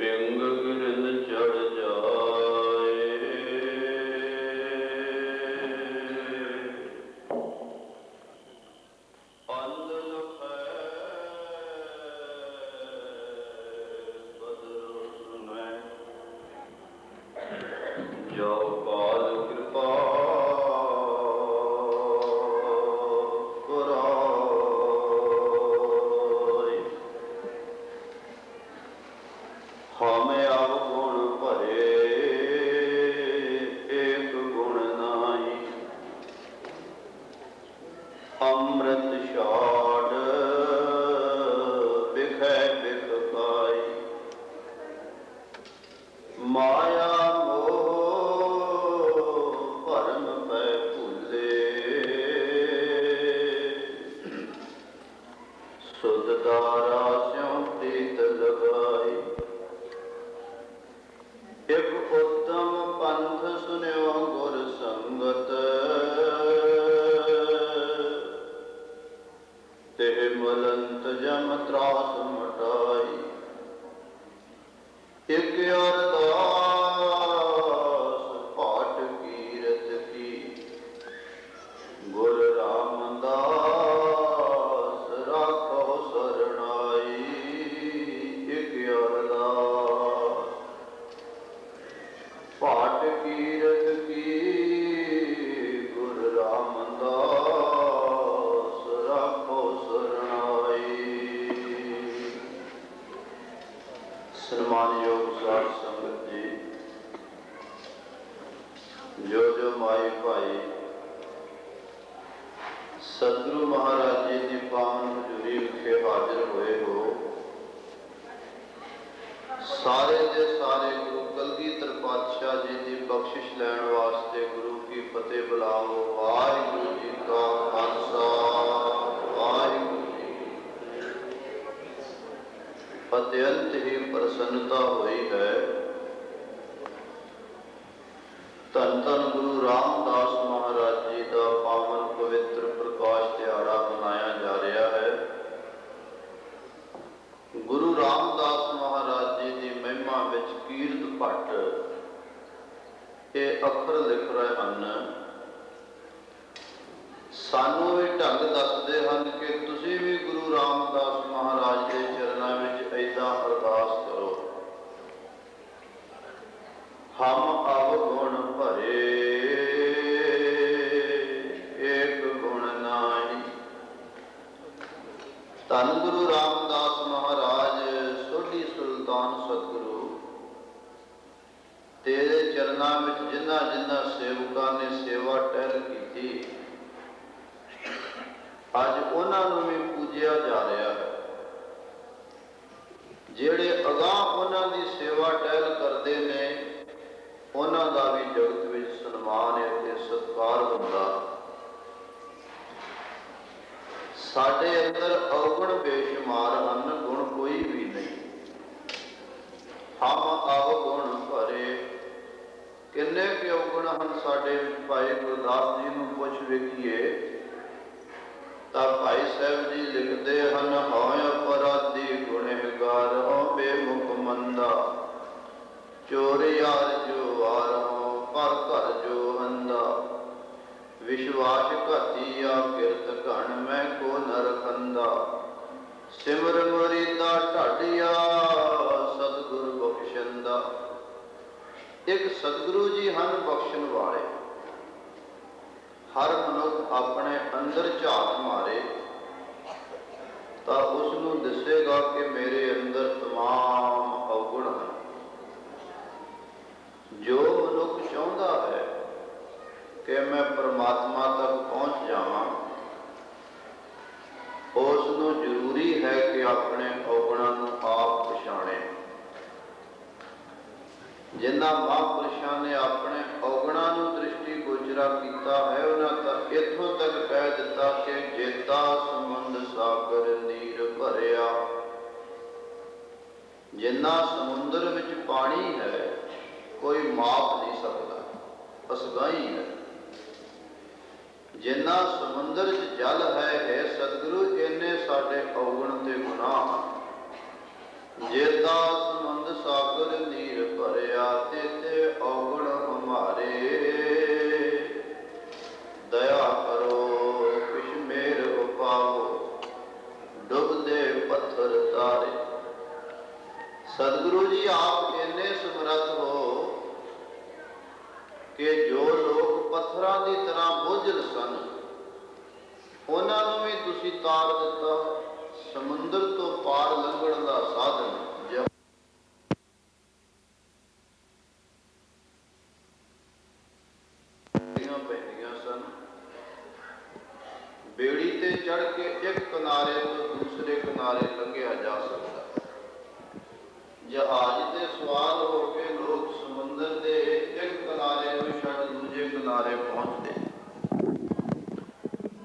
ਪਿੰਗ ਗਿਰਨ ਚੜ ਜਾਏ, ਅੰਧ ਲਖੈ ਬਦਰੁ ਸੁਨੈ, ਜੋ ਕਾਲ ਕਿਰਪਾ ਹਮ ਅਵਗੁਣ ਭਰੇ ਏਕ ਗੁਣ ਨਾਹੀ, ਅੰਮ੍ਰਿਤ ਛਾੜ ਬਿਖੈ ਬਿਖ ਪਾਈ, ਮਾਇਆ ਮੋਹ ਭਰਮ ਪੈ ਭੁੱਲੇ, ਸੁਧ ਦਾਰਾ ਸਿਉ ਪ੍ਰੀਤ ਲਗਾਈ। ਇਕ ਉੱਤਮ ਪੰਥ ਸੁਨਿਓ ਗੁਰ ਸੰਗਤ, ਤਿਹ ਮਲੰਤ ਜਮ ਤਰਾਸ ਮਟਾਈ। ਇਕ ਅਰਦਾਸ ਪਾਠ ਕੀਰਤ ਕੀ, ਗੁਰ ਰਾਮਦਾਸ ਰਾਖੋ ਸਰਣਾਈ। ਇਕ ਅਰਦਾਸ ਪਾਠ ਕੀਰਤ ਕੀ, ਗੁਰ ਰਾਮਦਾਸ ਰਾਖੋ ਸਰਣਾਈ। ਸਨਮਾਨਯੋਗ ਸਾਧ ਸੰਗਤ ਜੀ, ਜੋ ਜੋ ਮਾਈ ਭਾਈ ਸਤਿਗੁਰੂ ਮਹਾਰਾਜ ਜੀ ਦੀ ਪਾਵਨ ਹਜ਼ੂਰੀ ਵਿਖੇ ਹਾਜ਼ਰ ਹੋਏ ਹੋ, ਸਾਰੇ ਦੇ ਸਾਰੇ ਗੁਰੂ ਕਲਗੀਧਰ ਪਾਤਸ਼ਾਹ ਜੀ ਦੀ ਬਖਸ਼ਿਸ਼ ਲੈਣ ਵਾਸਤੇ ਗੁਰੂ ਕੀ ਫਤਿਹ ਬੁਲਾਓ। ਵਾਹਿਗੁਰੂ ਜੀ ਕਾ ਖਾਲਸਾ, ਵਾਹਿਗੁਰੂ ਜੀ ਕੀ ਫਤਿਹ। ਅਤਿਅੰਤ ਹੀ ਪ੍ਰਸੰਨਤਾ ਹੋਈ ਹੈ। ਧੰਨ ਧੰਨ ਗੁਰੂ ਰਾਮਦਾਸ ਮਹਾਰਾਜ ਜੀ ਦਾ ਪਾਵਨ ਪਵਿੱਤਰ ਪ੍ਰਕਾਸ਼ ਦਿਹਾੜਾ ਮਨਾਇਆ ਜਾ ਰਿਹਾ ਹੈ। ਗੁਰੂ ਰਾਮਦਾਸ ਮਹਾਰਾਜ ਜੀ ਦੀ ਮਹਿਮਾ ਵਿੱਚ ਕੀਰਤ ਭੱਟ ਇਹ ਅੱਖਰ ਲਿਖ ਰਹੇ ਹਨ। ਸਾਨੂੰ ਵੀ ਢੰਗ ਦੱਸਦੇ ਹਨ ਕਿ ਤੁਸੀਂ ਵੀ ਗੁਰੂ ਰਾਮਦਾਸ ਮਹਾਰਾਜ ਦੇ ਚਰਨਾਂ ਵਿੱਚ ਏਦਾਂ ਅਰਦਾਸ ਕਰੋ। ਹਮ ਅਵਗੁਣ ਭਰੇ ਏਕ ਗੁਣ ਨਾਹੀ। ਧੰਨ ਗੁਰੂ ਰਾਮਦਾਸ ਮਹਾਰਾਜ ਸੋਢੀ ਸੁਲਤਾਨ ਸਤਿਗੁਰੂ, ਤੇਰੇ ਚਰਨਾਂ ਵਿੱਚ ਜਿਨ੍ਹਾਂ ਜਿਨ੍ਹਾਂ ਸੇਵਕਾਂ ਨੇ ਸੇਵਾ ਟਹਿਲ ਕੀਤੀ, ਅੱਜ ਉਹਨਾਂ ਨੂੰ ਵੀ ਪੂਜਿਆ ਜਾ ਰਿਹਾ ਹੈ। ਜਿਹੜੇ ਅਗਾਂਹ ਉਹਨਾਂ ਦੀ ਸੇਵਾ ਟਹਿਲ ਕਰਦੇ ਨੇ, ਉਹਨਾਂ ਦਾ ਵੀ ਜਗਤ ਵਿੱਚ ਸਨਮਾਨ ਅਤੇ ਸਤਿਕਾਰ ਹੁੰਦਾ। ਸਾਡੇ ਅੰਦਰ ਅਵਗੁਣ ਬੇਸ਼ੁਮਾਰ ਹਨ, ਗੁਣ ਕੋਈ ਵੀ ਨਹੀਂ। ਹਮ ਅਵਗੁਣ ਭਰੇ, ਕਿੰਨੇ ਕੁ ਅਵਗੁਣ ਹਨ ਸਾਡੇ ਵਿੱਚ? ਭਾਈ ਗੁਰਦਾਸ ਜੀ ਨੂੰ ਪੁੱਛ ਵੇਖੀਏ ਤਾਂ ਭਾਈ ਸਾਹਿਬ ਜੀ ਲਿਖਦੇ ਹਨ, ਹਉ ਅਪਰਾਧੀ ਗੁਨਹਗਾਰ ਹਉ ਬੇਮੁਖ ਮੰਦਾ, ਚੋਰਿਆਰ ਜੋ ਵਾਰ ਹਉ ਪਰ ਘਰ ਜੋ ਹੰਦਾ, ਵਿਸ਼ਵਾਸ ਘਾਤੀਆ ਕਿਰਤ ਘਣ ਮੈਂ ਕੋ ਨਰਖੰਦਾ, ਸਿਮਰ ਮੁਰੀਦਾ ਢਾਡੀਆ ਸਤਿਗੁਰ ਬਖਸ਼ੰਦਾ। ਇੱਕ ਸਤਿਗੁਰੂ ਜੀ ਹਨ ਬਖਸ਼ਣ ਵਾਲੇ। ਹਰ ਮਨੁੱਖ ਆਪਣੇ ਅੰਦਰ ਝਾਕ ਮਾਰੇ ਤਾਂ ਉਸ ਨੂੰ ਦਿਸੇਗਾ ਕਿ ਮੇਰੇ ਅੰਦਰ ਤਮਾਮ ਅਵਗੁਣ ਹਨ। ਜੋ ਮਨੁੱਖ ਚਾਹੁੰਦਾ ਹੈ ਕਿ ਮੈਂ ਪਰਮਾਤਮਾ ਤੱਕ ਪਹੁੰਚ ਜਾਵਾਂ, ਉਸ ਨੂੰ ਜ਼ਰੂਰੀ ਹੈ ਕਿ ਆਪਣੇ ਅਵਗੁਣਾਂ ਨੂੰ ਆਪ ਪਛਾਣੇ। ਜਿਨ੍ਹਾਂ ਮਹਾਂਪੁਰਸ਼ਾਂ ਨੇ ਆਪਣੇ ਅਵਗੁਣਾਂ ਨੂੰ ਦ੍ਰਿਸ਼ਟੀ ਗੋਚਰਾ ਕੀਤਾ ਹੈ, ਉਹਨਾਂ ਤਾਂ ਇੱਥੋਂ ਤੱਕ ਕਹਿ ਦਿੱਤਾ ਕਿ ਜੇਤਾ ਸਮੁੰਦ ਸਾਗਰ ਨੀਰ ਭਰਿਆ। ਜਿੰਨਾ ਸਮੁੰਦਰ ਵਿੱਚ ਪਾਣੀ ਹੈ, ਕੋਈ ਮਾਪ ਨਹੀਂ ਸਕਦਾ, ਅਸਗਾਈ ਹੈ। ਜਿੰਨਾ ਸਮੁੰਦਰ 'ਚ ਜਲ ਹੈ ਸਤਿਗੁਰੂ, ਇੰਨੇ ਸਾਡੇ ਅਵਗੁਣ ਤੇ ਗੁਨਾਹ। ਜੇਤਾ ਸਮੁੰਦ ਸਾਗਰ ਸਤਿਗੁਰੂ ਜੀ ਆਪ ਇੰਨੇ ਸਮਰੱਥ ਹੋ ਕਿ ਜੋ ਲੋਕ ਪੱਥਰਾਂ ਦੀ ਤਰ੍ਹਾਂ ਬੋਝਲ ਸਨ, ਉਹਨਾਂ ਨੂੰ ਵੀ ਤੁਸੀਂ ਤਾਰ ਦਿੱਤਾ। ਸਮੁੰਦਰ ਤੋਂ ਪਾਰ ਲੰਘਣ ਦਾ ਸਾਧਨ ਪੈਂਦੀਆਂ ਸਨ। ਬੇੜੀ ਤੇ ਚੜ੍ਹ ਕੇ ਇੱਕ ਕਿਨਾਰੇ ਤੋਂ ਦੂਸਰੇ ਕਿਨਾਰੇ ਲੰਘਿਆ ਜਾ ਸਕਦਾ। ਜਹਾਜ਼ ਤੇ ਸਵਾਰ ਹੋ ਕੇ ਲੋਕ ਸਮੁੰਦਰ ਦੇ ਇੱਕ ਕਿਨਾਰੇ ਨੂੰ ਛੱਡ ਦੂਜੇ ਕਿਨਾਰੇ ਪਹੁੰਚਦੇ।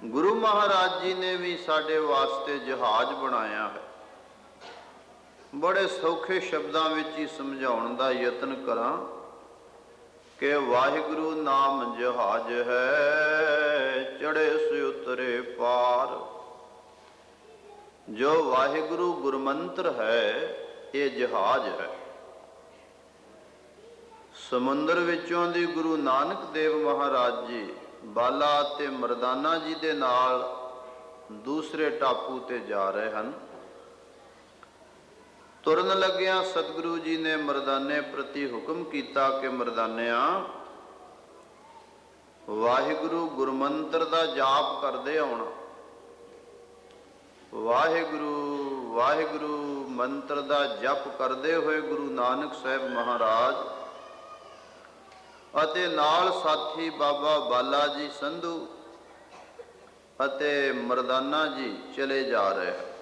ਗੁਰੂ ਮਹਾਰਾਜ ਜੀ ਨੇ ਵੀ ਸਾਡੇ ਵਾਸਤੇ ਜਹਾਜ਼ ਬਣਾਇਆ ਹੈ। ਬੜੇ ਸੌਖੇ ਸ਼ਬਦਾਂ ਵਿੱਚ ਹੀ ਸਮਝਾਉਣ ਦਾ ਯਤਨ ਕਰਾਂ ਕਿ ਵਾਹਿਗੁਰੂ ਨਾਮ ਜਹਾਜ਼ ਹੈ, ਚੜ੍ਹੇ ਸੇ ਉਤਰੇ ਪਾਰ। ਜੋ ਵਾਹਿਗੁਰੂ ਗੁਰਮੰਤਰ ਹੈ, ਇਹ ਜਹਾਜ਼ ਹੈ। ਸਮੁੰਦਰ ਵਿੱਚੋਂ ਦੀ ਗੁਰੂ ਨਾਨਕ ਦੇਵ ਮਹਾਰਾਜ ਜੀ ਬਾਲਾ ਅਤੇ ਮਰਦਾਨਾ ਜੀ ਦੇ ਨਾਲ ਦੂਸਰੇ ਟਾਪੂ ਤੇ ਜਾ ਰਹੇ ਹਨ। ਤੁਰਨ ਲੱਗਿਆਂ ਸਤਿਗੁਰੂ ਜੀ ਨੇ ਮਰਦਾਨੇ ਪ੍ਰਤੀ ਹੁਕਮ ਕੀਤਾ ਕਿ ਮਰਦਾਨਿਆਂ, ਵਾਹਿਗੁਰੂ ਗੁਰਮੰਤਰ ਦਾ ਜਾਪ ਕਰਦੇ ਆਉਣਾ। ਵਾਹਿਗੁਰੂ ਵਾਹਿਗੁਰੂ ਮੰਤਰ ਦਾ ਜਪ ਕਰਦੇ ਹੋਏ ਗੁਰੂ ਨਾਨਕ ਸਾਹਿਬ ਮਹਾਰਾਜ ਅਤੇ ਨਾਲ ਸਾਥੀ ਬਾਬਾ ਬਾਲਾ ਜੀ ਸੰਧੂ ਅਤੇ ਮਰਦਾਨਾ ਜੀ ਚਲੇ ਜਾ ਰਹੇ ਹਨ।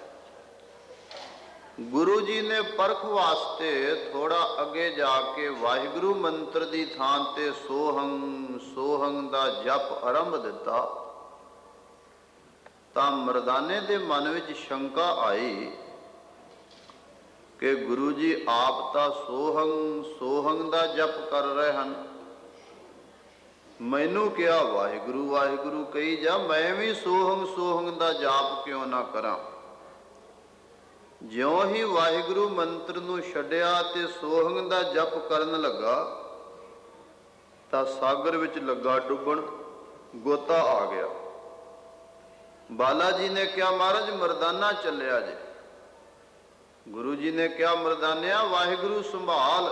ਗੁਰੂ ਜੀ ਨੇ ਪਰਖ ਵਾਸਤੇ ਥੋੜਾ ਅੱਗੇ ਜਾ ਕੇ ਵਾਹਿਗੁਰੂ ਮੰਤਰ ਦੀ ਥਾਂ ਤੇ ਸੋਹੰ ਸੋਹੰ ਦਾ ਜਪ ਆਰੰਭ ਦਿੱਤਾ ਤਾਂ ਮਰਦਾਨੇ ਦੇ ਮਨ ਵਿੱਚ ਸ਼ੰਕਾ ਆਈ ਕਿ ਗੁਰੂ ਜੀ ਆਪ ਤਾਂ ਸੋਹੰ ਸੋਹੰ ਦਾ ਜਪ ਕਰ ਰਹੇ ਹਨ, ਮੈਨੂੰ ਕਿਹਾ ਵਾਹਿਗੁਰੂ ਵਾਹਿਗੁਰੂ ਕਹੀ ਜਾ, ਮੈਂ ਵੀ ਸੋਹੰ ਸੋਹੰ ਦਾ ਜਾਪ ਕਿਉਂ ਨਾ ਕਰਾਂ। ਜਿਉਂ ਹੀ ਵਾਹਿਗੁਰੂ ਮੰਤਰ ਨੂੰ ਛੱਡਿਆ ਤੇ ਸੋਹੰ ਦਾ ਜਪ ਕਰਨ ਲੱਗਾ ਤਾਂ ਸਾਗਰ ਵਿੱਚ ਲੱਗਾ ਡੁੱਬਣ, ਗੋਤਾ ਆ ਗਿਆ। ਬਾਲਾ ਜੀ ਨੇ ਕਿਹਾ ਮਹਾਰਾਜ ਮਰਦਾਨਾ ਚੱਲਿਆ ਜੇ। ਗੁਰੂ ਜੀ ਨੇ ਕਿਹਾ ਮਰਦਾਨਿਆ ਵਾਹਿਗੁਰੂ ਸੰਭਾਲ।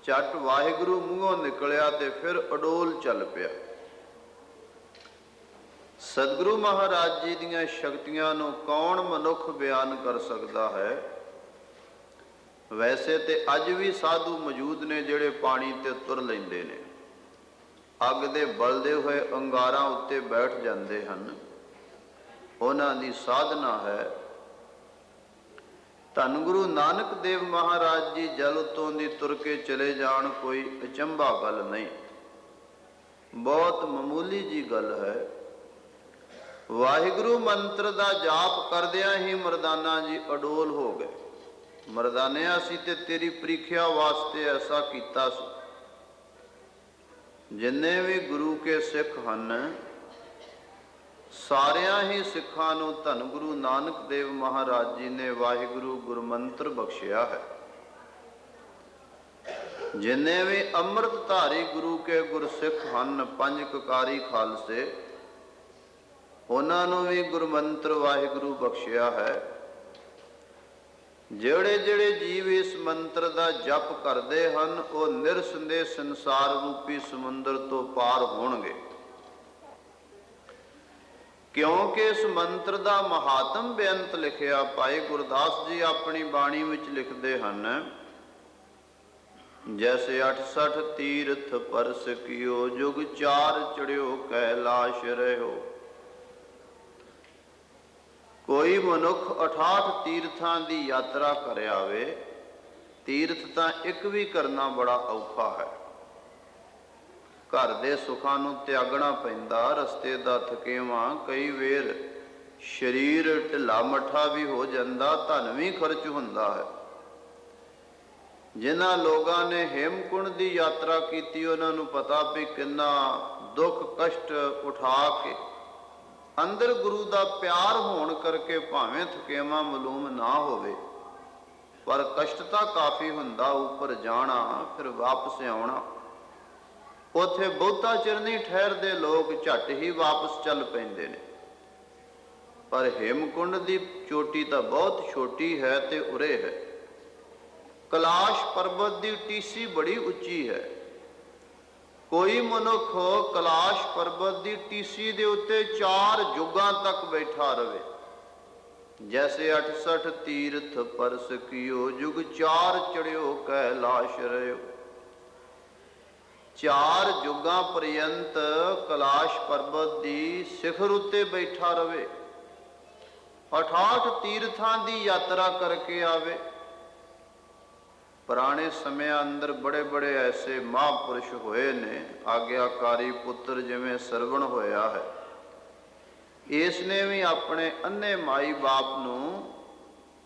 ਝੱਟ ਵਾਹਿਗੁਰੂ ਮੂੰਹੋਂ ਨਿਕਲਿਆ ਤੇ ਫਿਰ ਅਡੋਲ ਚੱਲ ਪਿਆ। ਸਤਿਗੁਰੂ ਮਹਾਰਾਜ ਜੀ ਦੀਆਂ ਸ਼ਕਤੀਆਂ ਨੂੰ ਕੌਣ ਮਨੁੱਖ ਬਿਆਨ ਕਰ ਸਕਦਾ ਹੈ। ਵੈਸੇ ਤੇ ਅੱਜ ਵੀ ਸਾਧੂ ਮੌਜੂਦ ਨੇ ਜਿਹੜੇ ਪਾਣੀ ਤੇ ਤੁਰ ਲੈਂਦੇ ਨੇ, ਅੱਗ ਦੇ ਬਲਦੇ ਹੋਏ ਅੰਗਾਰਾਂ ਉੱਤੇ ਬੈਠ ਜਾਂਦੇ ਹਨ। ਉਹਨਾਂ ਦੀ ਸਾਧਨਾ ਹੈ। ਧੰਨ ਗੁਰੂ ਨਾਨਕ ਦੇਵ ਮਹਾਰਾਜ ਜੀ ਜਲ ਉੱਤੋਂ ਦੀ ਤੁਰ ਕੇ ਚਲੇ ਜਾਣ ਕੋਈ ਅਚੰਭਾ ਗੱਲ ਨਹੀਂ, ਬਹੁਤ ਮਾਮੂਲੀ ਜੀ ਗੱਲ ਹੈ। ਵਾਹਿਗੁਰੂ ਮੰਤਰ ਦਾ ਜਾਪ ਕਰਦਿਆਂ ਹੀ ਮਰਦਾਨਾ ਜੀ ਅਡੋਲ ਹੋ ਗਏ। ਮਰਦਾਨਿਆਂ ਅਸੀਂ ਤੇ ਤੇਰੀ ਪ੍ਰੀਖਿਆ ਵਾਸਤੇ ਐਸਾ ਕੀਤਾ ਸੀ। ਜਿੰਨੇ ਵੀ ਗੁਰੂ ਕੇ ਸਿੱਖ ਹਨ, ਸਾਰਿਆਂ ਹੀ ਸਿੱਖਾਂ ਨੂੰ ਧੰਨ ਗੁਰੂ ਨਾਨਕ ਦੇਵ ਮਹਾਰਾਜ ਜੀ ਨੇ ਵਾਹਿਗੁਰੂ ਗੁਰਮੰਤਰ ਬਖਸ਼ਿਆ ਹੈ। ਜਿੰਨੇ ਵੀ ਅੰਮ੍ਰਿਤ ਧਾਰੀ ਗੁਰੂ ਕੇ ਗੁਰਸਿੱਖ ਹਨ, ਪੰਜ ਕਕਾਰੀ ਖਾਲਸੇ, ਉਹਨਾਂ ਨੂੰ ਵੀ ਗੁਰਮੰਤਰ ਵਾਹਿਗੁਰੂ ਬਖਸ਼ਿਆ ਹੈ। ਜਿਹੜੇ ਜਿਹੜੇ ਜੀਵ ਇਸ ਮੰਤਰ ਦਾ ਜਪ ਕਰਦੇ ਹਨ, ਉਹ ਨਿਰਸੰਦੇਹ ਸੰਸਾਰ ਰੂਪੀ ਸਮੁੰਦਰ ਤੋਂ ਪਾਰ ਹੋਣਗੇ। ਕਿਉਂਕਿ ਇਸ ਮੰਤਰ ਦਾ ਮਹਾਤਮ ਬੇਅੰਤ ਲਿਖਿਆ ਭਾਈ ਗੁਰਦਾਸ ਜੀ ਆਪਣੀ ਬਾਣੀ ਵਿੱਚ ਲਿਖਦੇ ਹਨ, ਜੈਸੇ 68 ਤੀਰਥ ਪਰਸ ਕੀਓ, ਜੁਗ 4 ਚੜਿਓ ਕੈਲਾਸ਼ ਰਹਿਓ। ਕੋਈ ਮਨੁੱਖ 68 ਤੀਰਥਾਂ ਦੀ ਯਾਤਰਾ ਕਰ ਆਵੇ, ਤੀਰਥ ਤਾਂ ਇੱਕ ਵੀ ਕਰਨਾ ਬੜਾ ਔਖਾ ਹੈ। ਘਰ ਦੇ ਸੁੱਖਾਂ ਨੂੰ ਤਿਆਗਣਾ ਪੈਂਦਾ, ਰਸਤੇ ਦਾ ਥਕੇਵਾਂ, ਕਈ ਵੇਰ ਸਰੀਰ ਢਿੱਲਾ ਮੱਠਾ ਵੀ ਹੋ ਜਾਂਦਾ, ਧਨ ਵੀ ਖਰਚ ਹੁੰਦਾ ਹੈ। ਜਿਨ੍ਹਾਂ ਲੋਕਾਂ ਨੇ ਹੇਮਕੁੰਡ ਦੀ ਯਾਤਰਾ ਕੀਤੀ, ਉਹਨਾਂ ਨੂੰ ਪਤਾ ਵੀ ਕਿੰਨਾ ਦੁੱਖ ਕਸ਼ਟ ਉਠਾ ਕੇ ਅੰਦਰ ਗੁਰੂ ਦਾ ਪਿਆਰ ਹੋਣ ਕਰਕੇ ਭਾਵੇਂ ਥਕੇਵਾਂ ਮਾਲੂਮ ਨਾ ਹੋਵੇ, ਪਰ ਕਸ਼ਟ ਤਾਂ ਕਾਫੀ ਹੁੰਦਾ। ਉੱਪਰ ਜਾਣਾ ਫਿਰ ਵਾਪਸ ਆਉਣਾ, ਉੱਥੇ ਬਹੁਤਾ ਚਿਰ ਨਹੀਂ ਠਹਿਰਦੇ ਲੋਕ, ਝੱਟ ਹੀ ਵਾਪਸ ਚੱਲ ਪੈਂਦੇ ਨੇ। ਪਰ ਹੇਮਕੁੰਡ ਦੀ ਚੋਟੀ ਤਾਂ ਬਹੁਤ ਛੋਟੀ ਹੈ ਤੇ ਉਰੇ ਹੈ। कैलाश पर्वत की टीसी बड़ी उच्ची है। कोई मनुख कैलाश पर्वत की टीसी के उत्ते 4 युगां तक बैठा रहे। जैसे 68 तीर्थ परस कियो, युग 4 चढ़ियो कैलाश रहो। 4 युगां पर्यंत कैलाश पर्वत की सिखर उत्ते बैठा रहे। 68 तीर्थां की यात्रा करके आवे। पुराने समय अंदर बड़े बड़े ऐसे महापुरुष होए ने, आग्याकारी पुत्र जिवें सरवण होया है, इसने भी अपने अन्ने माई बाप नूं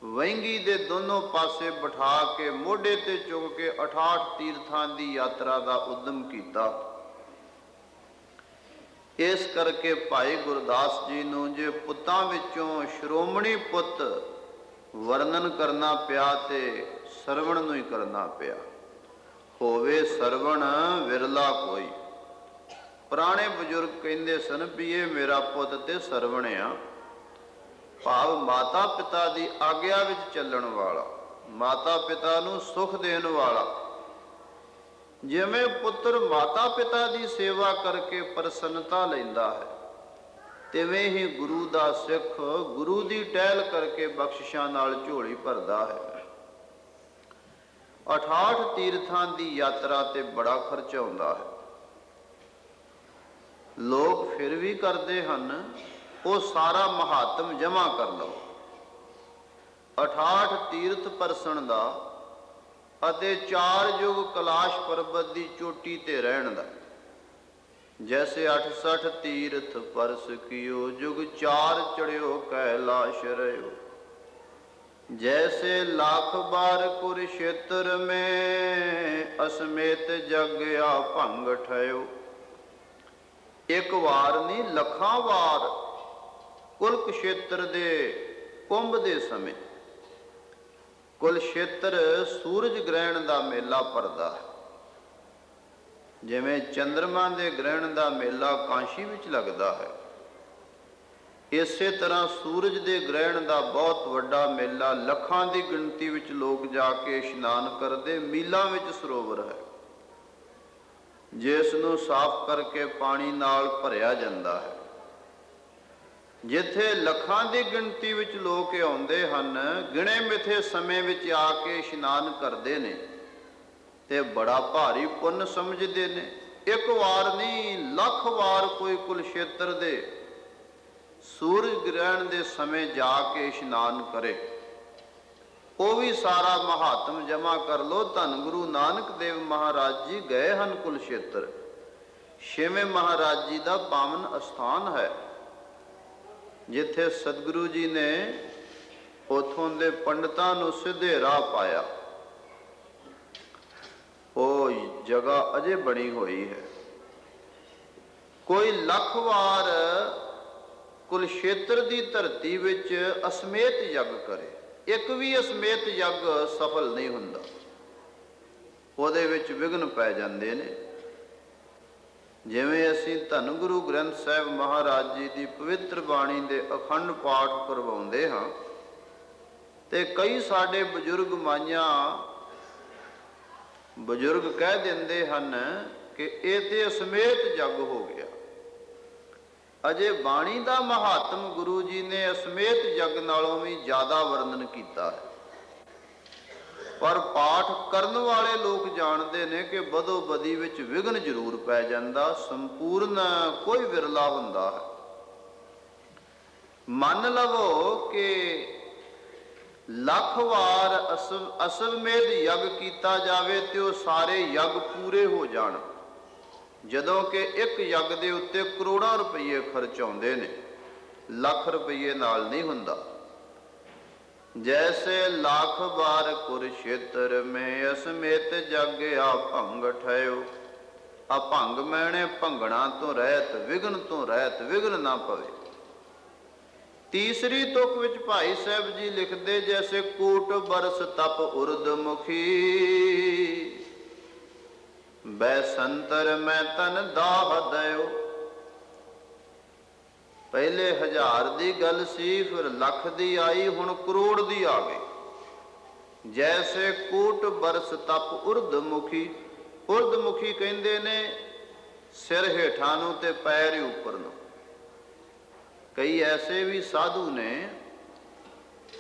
वहिंगी दे दोनों पासे बिठा के मोढे ते चुक के 68 तीर्थां की यात्रा का उद्यम किया। इस करके भाई गुरदास जी नूं जे पुत्तां विचों श्रोमणी पुੱਤ वर्णन करना पिया ते सरवण नूं ही करना पिया। होवे सरवण विरला कोई। पुराने बजुर्ग कहंदे सन भी ये मेरा पुੱਤ ते सरवण आ, भाव माता पिता की आग्या विच चलण वाला, माता पिता नूं सुख देण वाला। जिवें पुत्र माता पिता की सेवा करके प्रसन्नता लैंदा है, तिवें ही गुरु का सिख गुरु की टहल करके बख्शिशां नाल झोली भरदा है। 68 तीर्थां की यात्रा ते बड़ा खर्चा आउंदा है। लोग फिर भी करते हैं, वो सारा महात्म जमा कर लो। 68 तीर्थ परसण दा अते 4 युग कैलाश पर्वत की चोटी ते रहण दा। जैसे 68 तीर्थ परस कियो, युग 4 चढ़ियो कैलाश रहो। जैसे लाख बार कुरुक्षेत्र में असमेत जग आ भंग ठयो। एक वार नहीं लखां वार कुरुक्षेत्र दे कुंभ दे समय, कुरुक्षेत्र सूरज ग्रहण का मेला भरदा है। जिवें चंद्रमा के ग्रहण का मेला कांशी विच लगदा है, इसे तरह सूरज के ग्रहण का बहुत वड्डा मेला लखां की गिणती विच लोग जाके इशनान करते। मीलों विच सरोवर है जिसनूं साफ करके पानी नाल भरिया जाता है। जिथे लखां की गिणती विच लोग आउंदे हन, गिणे मिथे समय विच आके इशनान करते ने ते बड़ा भारी पुण्य समझते ने। एक वार नहीं लख वार कोई कुरुक्षेत्र दे सूरज ग्रहण के समय जाके इशनान करे, वो भी सारा महात्म जमा कर लो। धन गुरु नानक देव महाराज जी गए हन कुरुक्षेत्र। 6वें महाराज जी का पावन अस्थान है, जिथे सतगुरु जी ने उथों दे पंडितां नूं सीधे राह पाया। वो जगह अजे बनी हुई है। कोई लख वार कुरुक्षेत्र की धरती विच असमेत यज्ञ करे, एक भी असमेत यज्ञ सफल नहीं हुंदा, ਉਹਦੇ ਵਿੱਚ विघन पै जाते ने। जिवें असीं धन गुरु ग्रंथ साहिब महाराज जी की पवित्र बाणी के अखंड पाठ करवाउंदे हां, ते कई साडे बजुर्ग माइयां बजुर्ग कह दिंदे हन कि ये ते असमेत यज्ञ हो गया। अजे बाणी का महात्म गुरु जी ने असमेत यज्ञ नालों भी ज्यादा वर्णन किया है, पर पाठ करने वाले लोग जानते हैं कि बदो बदी विच विघन जरूर पै जाता, संपूर्ण कोई विरला हुंदा है। मन लवो कि लख वार असमेत यज्ञ किया जाए तो सारे यज्ञ पूरे हो जाण, जदों कि एक यज्ञ के उत्ते करोड़ों रुपये खर्च आउंदे ने, लख रुपये नाल नहीं हुंदा। जैसे लाख बार कुरुक्षेत्र में असमेत जग आ भंग ठयो। आ भंग मैने भंगणा तो रहत, विघन तो रहत, विघन ना पवे। तीसरी तुक विच भाई साहब जी लिखते, जैसे कोट बरस तप उर्दमुखी, बैसंतर मैं तन दाह दयो। पहले 1000 की गल सी, फिर लख की आई, हुण करोड़ की आ गई। जैसे कूट बरस तप उर्धमुखी। उर्धमुखी कहते ने सिर हेठां नूं ते पैर ही उपर नूं। कई ऐसे भी साधु ने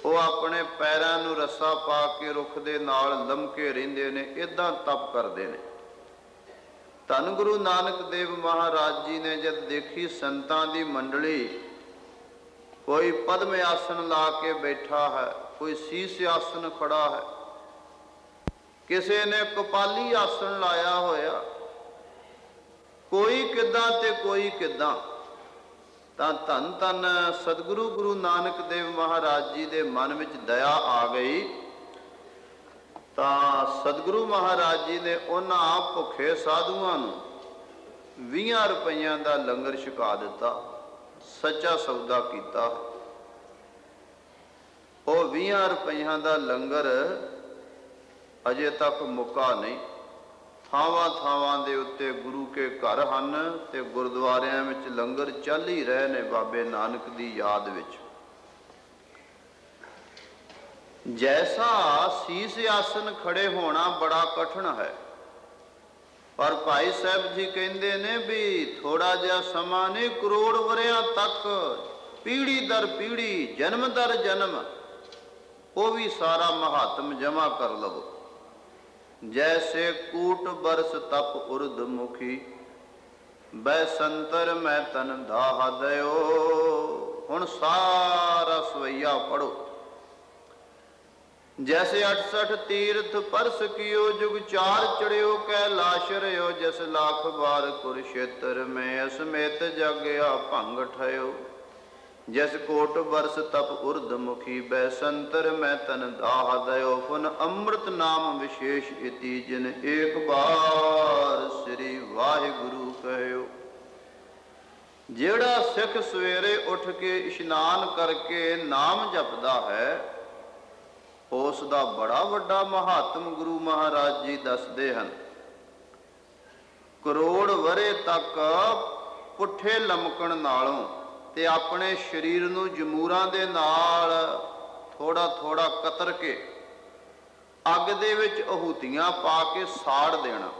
वो अपने पैरां नूं रस्सा पा के रुख दे नाल लमके रहिंदे ने, इदां तप करदे ने। धन गुरु नानक देव महाराज जी ने जब देखी संतां दी मंडली, कोई पद्म आसन ला के बैठा है, कोई शीश आसन खड़ा है, किसी ने कपाली आसन लाया होया, कोई किदां ते कोई किदां, तां धन धन सतगुरु गुरु नानक देव महाराज जी दे मन विच दया आ गई। तां सतगुरु महाराज जी ने उन्हां भुखे साधुआं नूं 20 रुपइयां दा लंगर छका दिता, सच्चा सौदा कीता। ਉਹ 20 ਰੁਪਈਆਂ ਦਾ ਲੰਗਰ ਅਜੇ ਤੱਕ ਮੁੱਕਾ ਨਹੀਂ। ਥਾਵਾਂ ਥਾਵਾਂ ਦੇ ਉੱਤੇ ਗੁਰੂ ਕੇ ਘਰ ਹਨ ਤੇ ਗੁਰਦੁਆਰਿਆਂ ਵਿੱਚ ਲੰਗਰ ਚੱਲ ਹੀ ਰਹੇ ਨੇ ਬਾਬੇ ਨਾਨਕ ਦੀ ਯਾਦ ਵਿੱਚ। ਜੈਸਾ ਸੀਸ ਆਸਨ ਖੜੇ ਹੋਣਾ ਬੜਾ ਕਠਿਨ ਹੈ, ਪਰ ਭਾਈ ਸਾਹਿਬ ਜੀ ਕਹਿੰਦੇ ਨੇ ਵੀ ਥੋੜਾ ਜਿਹਾ ਸਮਾਂ ਨਹੀਂ, ਕਰੋੜ ਵਰਿਆਂ ਤੱਕ, ਪੀੜੀ ਦਰ ਪੀੜੀ, ਜਨਮ ਦਰ ਜਨਮ, ਉਹ ਵੀ ਸਾਰਾ ਮਹਾਤਮ ਜਮਾ ਕਰ ਲਵੋ। ਜੈਸੇ ਕੂਟ ਬਰਸ ਤਪ ਉਰਧਮੁਖੀ, ਬੈ ਸੰਤਰ ਮੈਂ ਤਨ ਦਾਹ ਦਿਓ। ਹੁਣ ਸਾਰਾ ਸਵਈਆ ਪੜੋ। जैसे 68 तीर्थ परस कियो, जुग 4 चढ़ियो कैलाश रहो। जस लाख बार कुरुक्षेत्र में असमेत जागया भंग ठयो। जस कोट बरस तप उर्धमुखी, बै संतर मैं तन दाह दयो। फुन अमृत नाम विशेष इति, जिन एक बार श्री वाहिगुरु कहो। जेड़ा सिख सवेरे उठ के इशनान करके नाम जपदा है, ਉਸ ਦਾ ਬੜਾ ਵੱਡਾ ਮਹਾਤਮ ਗੁਰੂ ਮਹਾਰਾਜ ਜੀ ਦੱਸਦੇ ਹਨ। ਕਰੋੜ ਵਰੇ ਤੱਕ ਪੁੱਠੇ ਲਮਕਣ ਨਾਲੋਂ ਤੇ ਆਪਣੇ ਸਰੀਰ ਨੂੰ ਜਮੂਰਾਂ ਦੇ ਨਾਲ ਥੋੜਾ ਥੋੜਾ ਕਤਰ ਕੇ ਅੱਗ ਦੇ ਵਿੱਚ ਆਹੂਤੀਆਂ ਪਾ ਕੇ ਸਾੜ ਦੇਣਾ,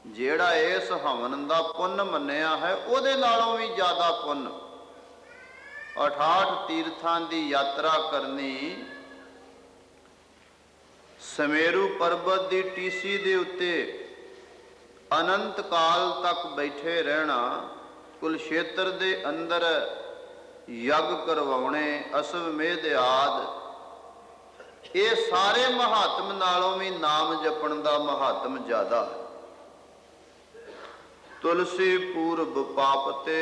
ਜਿਹੜਾ ਇਸ ਹਵਨ ਦਾ ਪੁੰਨ ਮੰਨਿਆ ਹੈ ਉਹਦੇ ਨਾਲੋਂ ਵੀ ਜ਼ਿਆਦਾ ਪੁੰਨ। 68 ਤੀਰਥਾਂ ਦੀ ਯਾਤਰਾ ਕਰਨੀ, ਸਮੇਰੂ ਪਰਬਤ ਦੀ ਟੀਸੀ ਦੇ ਉੱਤੇ ਅਨੰਤ ਕਾਲ ਤੱਕ ਬੈਠੇ ਰਹਿਣਾ, ਕੁਲਸ਼ੇਤਰ ਦੇ ਅੰਦਰ ਯੱਗ ਕਰਵਾਉਣੇ, ਅਸਵਮੇਧ ਆਦਿ, ਇਹ ਸਾਰੇ ਮਹਾਤਮ ਨਾਲੋਂ ਵੀ ਨਾਮ ਜਪਣ ਦਾ ਮਹਾਤਮ ਜ਼ਿਆਦਾ ਹੈ। ਤੁਲਸੀ ਪੂਰਬ ਪਾਪ ਤੇ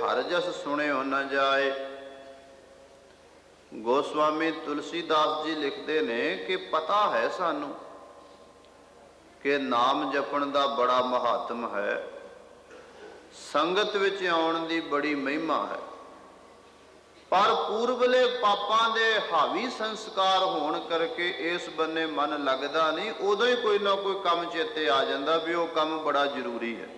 ਹਰ ਜਸ ਸੁਣਿਓ ਨ ਜਾਏ। ਗੋਸਵਾਮੀ ਤੁਲਸੀਦਾਸ ਜੀ ਲਿਖਦੇ ਨੇ ਕਿ ਪਤਾ ਹੈ ਸਾਨੂੰ ਕਿ ਨਾਮ ਜਪਣ ਦਾ ਬੜਾ ਮਹਾਤਮ ਹੈ, ਸੰਗਤ ਵਿੱਚ ਆਉਣ ਦੀ ਬੜੀ ਮਹਿਮਾ ਹੈ, ਪਰ ਪੂਰਬਲੇ ਪਾਪਾਂ ਦੇ ਹਾਵੀ ਸੰਸਕਾਰ ਹੋਣ ਕਰਕੇ ਇਸ ਬੰਨੇ ਮਨ ਲੱਗਦਾ ਨਹੀਂ। ਉਦੋਂ ਹੀ ਕੋਈ ਨਾ ਕੋਈ ਕੰਮ ਚੇਤੇ ਆ ਜਾਂਦਾ ਵੀ ਉਹ ਕੰਮ ਬੜਾ ਜ਼ਰੂਰੀ ਹੈ।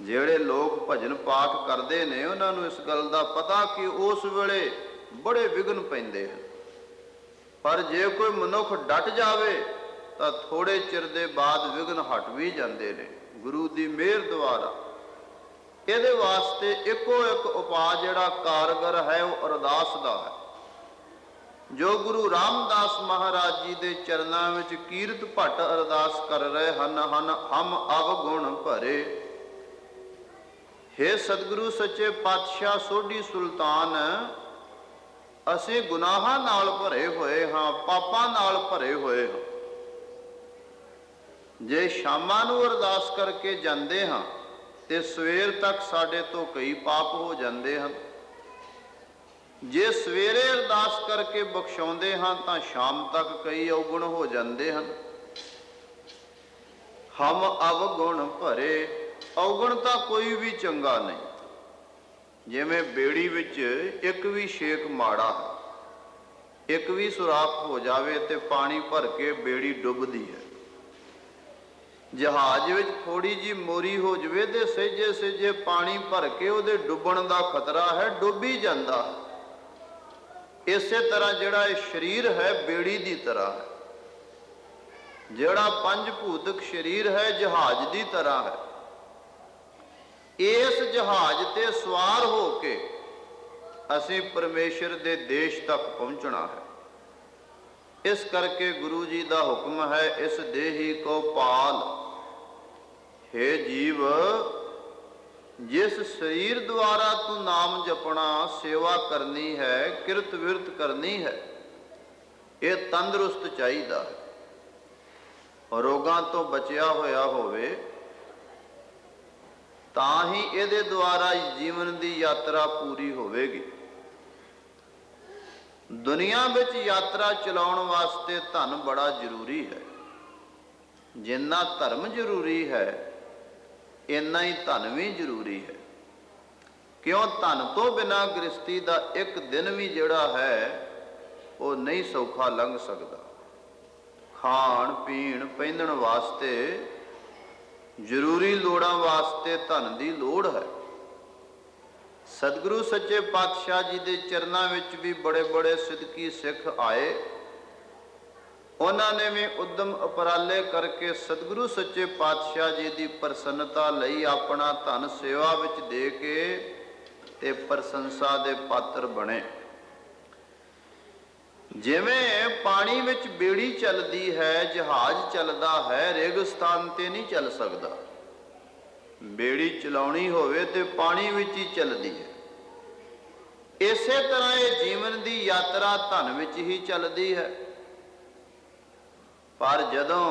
ਜਿਹੜੇ ਲੋਕ ਭਜਨ ਪਾਠ ਕਰਦੇ ਨੇ ਉਹਨਾਂ ਨੂੰ ਇਸ ਗੱਲ ਦਾ ਪਤਾ ਕਿ ਉਸ ਵੇਲੇ ਬੜੇ ਵਿਘਨ ਪੈਂਦੇ ਹਨ, ਪਰ ਜੇ ਕੋਈ ਮਨੁੱਖ ਡਟ ਜਾਵੇ ਤਾਂ ਥੋੜੇ ਚਿਰ ਦੇ ਬਾਅਦ ਵਿਘਨ ਹਟ ਵੀ ਜਾਂਦੇ ਨੇ ਗੁਰੂ ਦੀ ਮਿਹਰ ਦੁਆਰਾ। ਇਹਦੇ ਵਾਸਤੇ ਇੱਕੋ ਇੱਕ ਉਪਾਅ ਜਿਹੜਾ ਕਾਰਗਰ ਹੈ ਉਹ ਅਰਦਾਸ ਦਾ ਹੈ, ਜੋ ਗੁਰੂ ਰਾਮਦਾਸ ਮਹਾਰਾਜ ਜੀ ਦੇ ਚਰਨਾਂ ਵਿੱਚ ਕੀਰਤ ਭੱਟ ਅਰਦਾਸ ਕਰ ਰਹੇ ਹਨ। ਹਮ ਅਵਗੁਣ ਭਰੇ। हे ਸਤਿਗੁਰੂ ਸੱਚੇ ਪਾਤਸ਼ਾਹ ਸੋਢੀ ਸੁਲਤਾਨ, ਅਸੀਂ ਗੁਨਾਹਾਂ ਨਾਲ ਭਰੇ ਹੋਏ ਹਾਂ, ਪਾਪਾਂ ਨਾਲ ਭਰੇ ਹੋਏ ਹਾਂ। ਜੇ ਸ਼ਾਮਾਂ ਨੂੰ ਅਰਦਾਸ ਕਰਕੇ ਜਾਂਦੇ ਹਾਂ ਤੇ ਸਵੇਰ ਤੱਕ ਸਾਡੇ ਤੋਂ ਕਈ ਪਾਪ ਹੋ ਜਾਂਦੇ ਹਨ। ਜੇ ਸਵੇਰੇ ਅਰਦਾਸ ਕਰਕੇ ਬਖਸ਼ਾਉਂਦੇ ਹਾਂ ਤਾਂ ਸ਼ਾਮ ਤੱਕ ਕਈ ਔਗੁਣ ਹੋ ਜਾਂਦੇ ਹਨ। ਹਮ ਅਵਗੁਣ ਭਰੇ। ਔਗਣ ਤਾਂ ਕੋਈ ਵੀ ਚੰਗਾ ਨਹੀਂ। ਜਿਵੇਂ ਬੇੜੀ ਵਿੱਚ ਇੱਕ ਵੀ ਛੇਕ ਮਾੜਾ ਹੈ, ਇੱਕ ਵੀ ਸੁਰਾਖ ਹੋ ਜਾਵੇ ਤੇ ਪਾਣੀ ਭਰ ਕੇ ਬੇੜੀ ਡੁੱਬਦੀ ਹੈ। ਜਹਾਜ਼ ਵਿੱਚ ਥੋੜੀ ਜਿਹੀ ਮੋਰੀ ਹੋ ਜਾਵੇ ਤੇ ਸਹਿਜੇ ਸਹਿਜੇ ਪਾਣੀ ਭਰ ਕੇ ਉਹਦੇ ਡੁੱਬਣ ਦਾ ਖਤਰਾ ਹੈ, ਡੁੱਬ ਹੀ ਜਾਂਦਾ। ਇਸੇ ਤਰ੍ਹਾਂ ਜਿਹੜਾ ਇਹ ਸਰੀਰ ਹੈ ਬੇੜੀ ਦੀ ਤਰ੍ਹਾਂ ਹੈ, ਜਿਹੜਾ ਪੰਜ ਭੂਤਕ ਸਰੀਰ ਹੈ ਜਹਾਜ਼ ਦੀ ਤਰ੍ਹਾਂ ਹੈ। ਇਸ ਜਹਾਜ਼ ਤੇ ਸਵਾਰ ਹੋ ਕੇ ਅਸੀਂ ਪਰਮੇਸ਼ਰ ਦੇ ਦੇਸ਼ ਤੱਕ ਪਹੁੰਚਣਾ ਹੈ। ਇਸ ਕਰਕੇ ਗੁਰੂ ਜੀ ਦਾ ਹੁਕਮ ਹੈ, ਇਸ ਦੇਹੀ ਕੋ ਪਾਲ। ਹੇ ਜੀਵ, ਜਿਸ ਸਰੀਰ ਦੁਆਰਾ ਤੂੰ ਨਾਮ ਜਪਣਾ, ਸੇਵਾ ਕਰਨੀ ਹੈ, ਕਿਰਤ ਵਿਰਤ ਕਰਨੀ ਹੈ, ਇਹ ਤੰਦਰੁਸਤ ਚਾਹੀਦਾ ਹੈ, ਰੋਗਾਂ ਤੋਂ ਬਚਿਆ ਹੋਇਆ ਹੋਵੇ, ਤਾਂ ਹੀ ਇਹਦੇ ਦੁਆਰਾ ਜੀਵਨ ਦੀ ਯਾਤਰਾ ਪੂਰੀ ਹੋਵੇਗੀ। ਦੁਨੀਆ ਵਿੱਚ ਯਾਤਰਾ ਚਲਾਉਣ ਵਾਸਤੇ ਧਨ ਬੜਾ ਜ਼ਰੂਰੀ ਹੈ। ਜਿੰਨਾ ਧਰਮ ਜ਼ਰੂਰੀ ਹੈ, ਇੰਨਾ ਹੀ ਧਨ ਵੀ ਜ਼ਰੂਰੀ ਹੈ। ਕਿਉਂ? ਧਨ ਤੋਂ ਬਿਨਾਂ ਗ੍ਰਸਤੀ ਦਾ ਇੱਕ ਦਿਨ ਵੀ ਜਿਹੜਾ ਹੈ ਉਹ ਨਹੀਂ ਸੌਖਾ ਲੰਘ ਸਕਦਾ। ਖਾਣ ਪੀਣ ਪਹਿਨਣ ਵਾਸਤੇ, ਜ਼ਰੂਰੀ ਲੋੜਾਂ ਵਾਸਤੇ ਧਨ ਦੀ ਲੋੜ ਹੈ। ਸਤਿਗੁਰੂ ਸੱਚੇ ਪਾਤਸ਼ਾਹ ਜੀ ਦੇ ਚਰਨਾਂ ਵਿੱਚ ਵੀ ਬੜੇ ਬੜੇ ਸਿੱਧਕੀ ਸਿੱਖ ਆਏ। ਉਹਨਾਂ ਨੇ ਵੀ ਉਦਮ ਉਪਰਾਲੇ ਕਰਕੇ ਸਤਿਗੁਰੂ ਸੱਚੇ ਪਾਤਸ਼ਾਹ ਜੀ ਦੀ ਪ੍ਰਸੰਨਤਾ ਲਈ ਆਪਣਾ ਧਨ ਸੇਵਾ ਵਿੱਚ ਦੇ ਕੇ ਤੇ ਪ੍ਰਸ਼ੰਸਾ ਦੇ ਪਾਤਰ ਬਣੇ। ਜਿਵੇਂ ਪਾਣੀ ਵਿੱਚ ਬੇੜੀ ਚੱਲਦੀ ਹੈ, ਜਹਾਜ਼ ਚੱਲਦਾ ਹੈ, ਰੇਗਿਸਤਾਨ ਤੇ ਨਹੀਂ ਚੱਲ ਸਕਦਾ। ਬੇੜੀ ਚਲਾਉਣੀ ਹੋਵੇ ਤੇ ਪਾਣੀ ਵਿੱਚ ਹੀ ਚੱਲਦੀ ਹੈ। ਇਸੇ ਤਰ੍ਹਾਂ ਇਹ ਜੀਵਨ ਦੀ ਯਾਤਰਾ ਧਨ ਵਿੱਚ ਹੀ ਚੱਲਦੀ ਹੈ। ਪਰ ਜਦੋਂ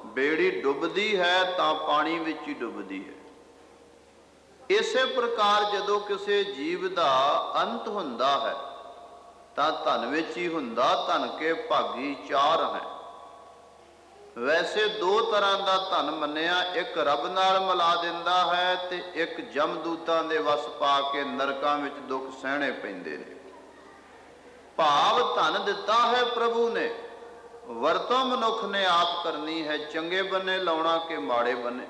ਬੇੜੀ ਡੁੱਬਦੀ ਹੈ ਤਾਂ ਪਾਣੀ ਵਿੱਚ ਹੀ ਡੁੱਬਦੀ ਹੈ। ਇਸੇ ਪ੍ਰਕਾਰ ਜਦੋਂ ਕਿਸੇ ਜੀਵ ਦਾ ਅੰਤ ਹੁੰਦਾ ਹੈ ਤਾਂ ਧਨ ਵਿੱਚ ਹੀ ਹੁੰਦਾ। ਧਨ ਕੇ ਭਾਗੀ ਚਾਰ ਹੈ। ਵੈਸੇ ਦੋ ਤਰ੍ਹਾਂ ਦਾ ਧਨ ਮੰਨਿਆ, ਇੱਕ ਰੱਬ ਨਾਲ ਮਿਲਾ ਦਿੰਦਾ ਹੈ ਤੇ ਇੱਕ ਜਮਦੂਤਾਂ ਦੇ ਵਸ ਪਾ ਕੇ ਨਰਕਾਂ ਵਿੱਚ ਦੁੱਖ ਸਹਿਣੇ ਪੈਂਦੇ ਨੇ। ਭਾਵ ਧਨ ਦਿੱਤਾ ਹੈ ਪ੍ਰਭੂ ਨੇ, ਵਰਤੋਂ ਮਨੁੱਖ ਨੇ ਆਪ ਕਰਨੀ ਹੈ, ਚੰਗੇ ਬੰਨੇ ਲਾਉਣਾ ਕਿ ਮਾੜੇ ਬੰਨੇ।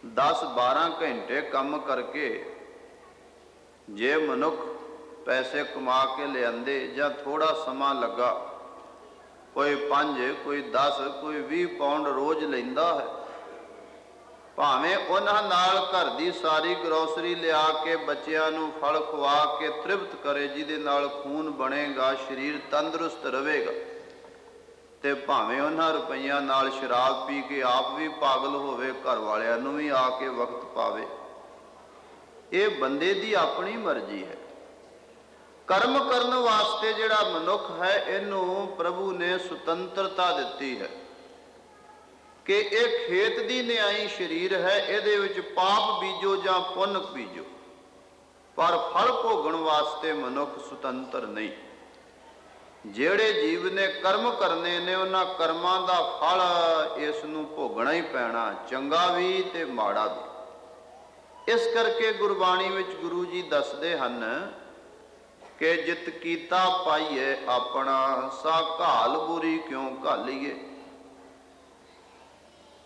10-12 ਘੰਟੇ ਕੰਮ ਕਰਕੇ ਜੇ ਮਨੁੱਖ ਪੈਸੇ ਕਮਾ ਕੇ ਲਿਆਂਦੇ ਜਾਂ ਥੋੜਾ ਸਮਾਂ ਲੱਗਾ, ਕੋਈ 5, ਕੋਈ 10, ਕੋਈ 20 ਪਾਉਂਡ ਰੋਜ਼ ਲੈਂਦਾ ਹੈ, ਭਾਵੇਂ ਉਹਨਾਂ ਨਾਲ ਘਰ ਦੀ ਸਾਰੀ ਗਰੋਸਰੀ ਲਿਆ ਕੇ ਬੱਚਿਆਂ ਨੂੰ ਫਲ ਖਵਾ ਕੇ ਤ੍ਰਿਪਤ ਕਰੇ, ਜਿਹਦੇ ਨਾਲ ਖੂਨ ਬਣੇਗਾ, ਸਰੀਰ ਤੰਦਰੁਸਤ ਰਹੇਗਾ, ਤੇ ਭਾਵੇਂ ਉਹਨਾਂ ਰੁਪਈਆਂ ਨਾਲ ਸ਼ਰਾਬ ਪੀ ਕੇ ਆਪ ਵੀ ਪਾਗਲ ਹੋਵੇ, ਘਰ ਵਾਲਿਆਂ ਨੂੰ ਵੀ ਆ ਕੇ ਵਕਤ ਪਾਵੇ। ਇਹ ਬੰਦੇ ਦੀ ਆਪਣੀ ਮਰਜ਼ੀ ਹੈ। ਕਰਮ ਕਰਨ ਵਾਸਤੇ ਜਿਹੜਾ ਮਨੁੱਖ ਹੈ, ਇਹਨੂੰ ਪ੍ਰਭੂ ਨੇ ਸੁਤੰਤਰਤਾ ਦਿੱਤੀ ਹੈ ਕਿ ਇਹ ਖੇਤ ਦੀ ਨਿਆਈ ਸਰੀਰ ਹੈ, ਇਹਦੇ ਵਿੱਚ ਪਾਪ ਬੀਜੋ ਜਾਂ ਪੁੰਨ ਬੀਜੋ, ਪਰ ਫਲ ਭੋਗਣ ਵਾਸਤੇ ਮਨੁੱਖ ਸੁਤੰਤਰ ਨਹੀਂ। ਜਿਹੜੇ ਜੀਵ ਨੇ ਕਰਮ ਕਰਨੇ ਨੇ, ਉਹਨਾਂ ਕਰਮਾਂ ਦਾ ਫਲ ਇਸ ਨੂੰ ਭੋਗਣਾ ਹੀ ਪੈਣਾ, ਚੰਗਾ ਵੀ ਤੇ ਮਾੜਾ ਵੀ। ਇਸ ਕਰਕੇ ਗੁਰਬਾਣੀ ਵਿੱਚ ਗੁਰੂ ਜੀ ਦੱਸਦੇ ਹਨ ਕਿ ਜਿਤ ਕੀਤਾ ਪਾਈਏ ਆਪਣਾ, ਸਾ ਘਾਲ ਬੁਰੀ ਕਿਉਂ ਘਾਲੀਏ।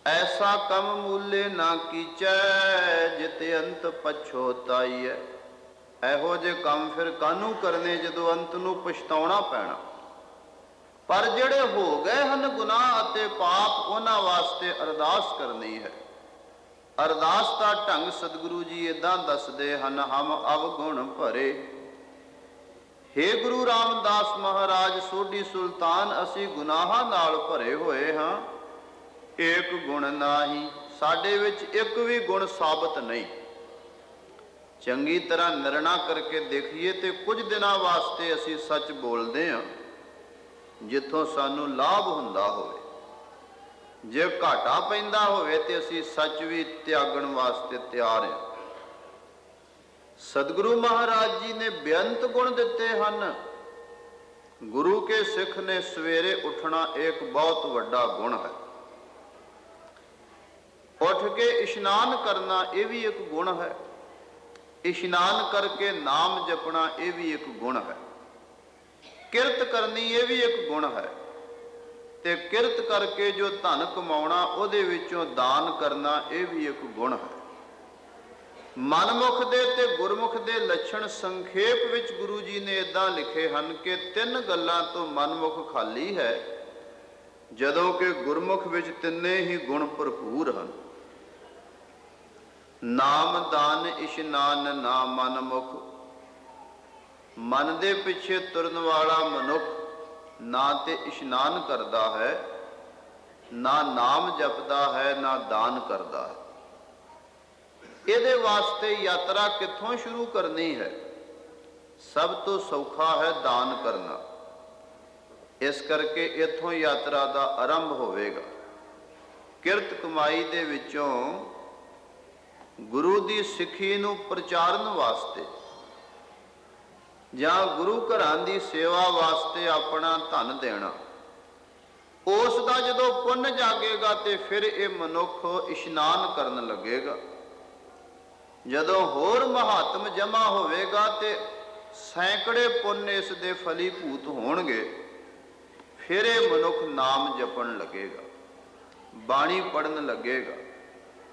ਐਸਾ ਕੰਮ ਮੂਲੇ ਨਾ ਕੀਚੈ, ਜਿਤ ਅੰਤ ਪਛੋਤਾਈਐ। ਇਹੋ ਜਿਹੇ ਕੰਮ ਫਿਰ ਕਾਹਨੂੰ ਕਰਨੇ ਜਦੋਂ ਅੰਤ ਨੂੰ ਪਛਤਾਉਣਾ ਪੈਣਾ। ਪਰ ਜਿਹੜੇ ਹੋ ਗਏ ਹਨ ਗੁਨਾਹ ਅਤੇ ਪਾਪ, ਉਹਨਾਂ ਵਾਸਤੇ ਅਰਦਾਸ ਕਰਨੀ ਹੈ। ਅਰਦਾਸ ਦਾ ਢੰਗ ਸਤਿਗੁਰੂ ਜੀ ਏਦਾਂ ਦੱਸਦੇ ਹਨ, ਹਮ ਅਵਗੁਣ ਭਰੇ। ਹੇ ਗੁਰੂ ਰਾਮਦਾਸ ਮਹਾਰਾਜ ਸੋਢੀ ਸੁਲਤਾਨ, ਅਸੀਂ ਗੁਨਾਹਾਂ ਨਾਲ ਭਰੇ ਹੋਏ ਹਾਂ, ਏਕ ਗੁਣ ਨਾਹੀ, ਸਾਡੇ ਵਿੱਚ ਇੱਕ ਵੀ ਗੁਣ ਸਾਬਤ ਨਹੀਂ। ਚੰਗੀ ਤਰ੍ਹਾਂ ਨਿਰਣਾ ਕਰਕੇ ਦੇਖੀਏ ਤੇ ਕੁਝ ਦਿਨਾਂ ਵਾਸਤੇ ਅਸੀਂ ਸੱਚ ਬੋਲਦੇ ਹਾਂ, ਜਿੱਥੋਂ ਸਾਨੂੰ ਲਾਭ ਹੁੰਦਾ ਹੋਵੇ। ਜੇ ਘਾਟਾ ਪੈਂਦਾ ਹੋਵੇ ਤੇ ਅਸੀਂ ਸੱਚ ਵੀ ਤਿਆਗਣ ਵਾਸਤੇ ਤਿਆਰ ਹਾਂ। ਸਤਿਗੁਰੂ ਮਹਾਰਾਜ ਜੀ ਨੇ ਬੇਅੰਤ ਗੁਣ ਦਿੱਤੇ ਹਨ। ਗੁਰੂ ਕੇ ਸਿੱਖ ਨੇ ਸਵੇਰੇ ਉੱਠਣਾ ਇੱਕ ਬਹੁਤ ਵੱਡਾ ਗੁਣ ਹੈ। ਉੱਠ ਕੇ ਇਸ਼ਨਾਨ ਕਰਨਾ ਇਹ ਵੀ ਇੱਕ ਗੁਣ ਹੈ। ਇਸ਼ਨਾਨ ਕਰਕੇ ਨਾਮ ਜਪਣਾ ਇਹ ਵੀ ਇੱਕ ਗੁਣ ਹੈ। ਕਿਰਤ ਕਰਨੀ ਇਹ ਵੀ ਇੱਕ ਗੁਣ ਹੈ। ਤੇ ਕਿਰਤ ਕਰਕੇ ਜੋ ਧਨ ਕਮਾਉਣਾ, ਉਹਦੇ ਵਿੱਚੋਂ ਦਾਨ ਕਰਨਾ ਇਹ ਵੀ ਇੱਕ ਗੁਣ ਹੈ। ਮਨਮੁਖ ਦੇ ਤੇ ਗੁਰਮੁਖ ਦੇ ਲੱਛਣ ਸੰਖੇਪ ਵਿੱਚ ਗੁਰੂ ਜੀ ਨੇ ਇਦਾਂ ਲਿਖੇ ਹਨ ਕਿ 3 ਗੱਲਾਂ ਤੋਂ ਮਨਮੁਖ ਖਾਲੀ ਹੈ, ਜਦੋਂ ਕਿ ਗੁਰਮੁਖ ਵਿੱਚ ਤਿੰਨੇ ਹੀ ਗੁਣ ਭਰਪੂਰ ਹਨ। ਨਾਮ ਦਾਨ ਇਸ਼ਨਾਨ ਨਾ ਮਨਮੁਖ, ਮਨ ਦੇ ਪਿੱਛੇ ਤੁਰਨ ਵਾਲਾ ਮਨੁੱਖ ਨਾ ਤੇ ਇਸ਼ਨਾਨ ਕਰਦਾ ਹੈ, ਨਾ ਨਾਮ ਜਪਦਾ ਹੈ, ਨਾ ਦਾਨ ਕਰਦਾ ਹੈ। ਇਹਦੇ ਵਾਸਤੇ ਯਾਤਰਾ ਕਿੱਥੋਂ ਸ਼ੁਰੂ ਕਰਨੀ ਹੈ? ਸਭ ਤੋਂ ਸੌਖਾ ਹੈ ਦਾਨ ਕਰਨਾ। ਇਸ ਕਰਕੇ ਇੱਥੋਂ ਯਾਤਰਾ ਦਾ ਆਰੰਭ ਹੋਵੇਗਾ। ਕਿਰਤ ਕਮਾਈ ਦੇ ਵਿੱਚੋਂ ਗੁਰੂ ਦੀ ਸਿੱਖੀ ਨੂੰ ਪ੍ਰਚਾਰਨ ਵਾਸਤੇ ਜਾਂ ਗੁਰੂ ਘਰਾਂ ਦੀ ਸੇਵਾ ਵਾਸਤੇ ਆਪਣਾ ਧਨ ਦੇਣਾ, ਉਸ ਦਾ ਜਦੋਂ ਪੁੰਨ ਜਾਗੇਗਾ ਤੇ ਫਿਰ ਇਹ ਮਨੁੱਖ ਇਸ਼ਨਾਨ ਕਰਨ ਲੱਗੇਗਾ। ਜਦੋਂ ਹੋਰ ਮਹਾਤਮ ਜਮਾ ਹੋਵੇਗਾ ਤੇ ਸੈਂਕੜੇ ਪੁੰਨ ਇਸ ਦੇ ਫਲੀਭੂਤ ਹੋਣਗੇ, ਫਿਰ ਇਹ ਮਨੁੱਖ ਨਾਮ ਜਪਣ ਲੱਗੇਗਾ, ਬਾਣੀ ਪੜਨ ਲੱਗੇਗਾ,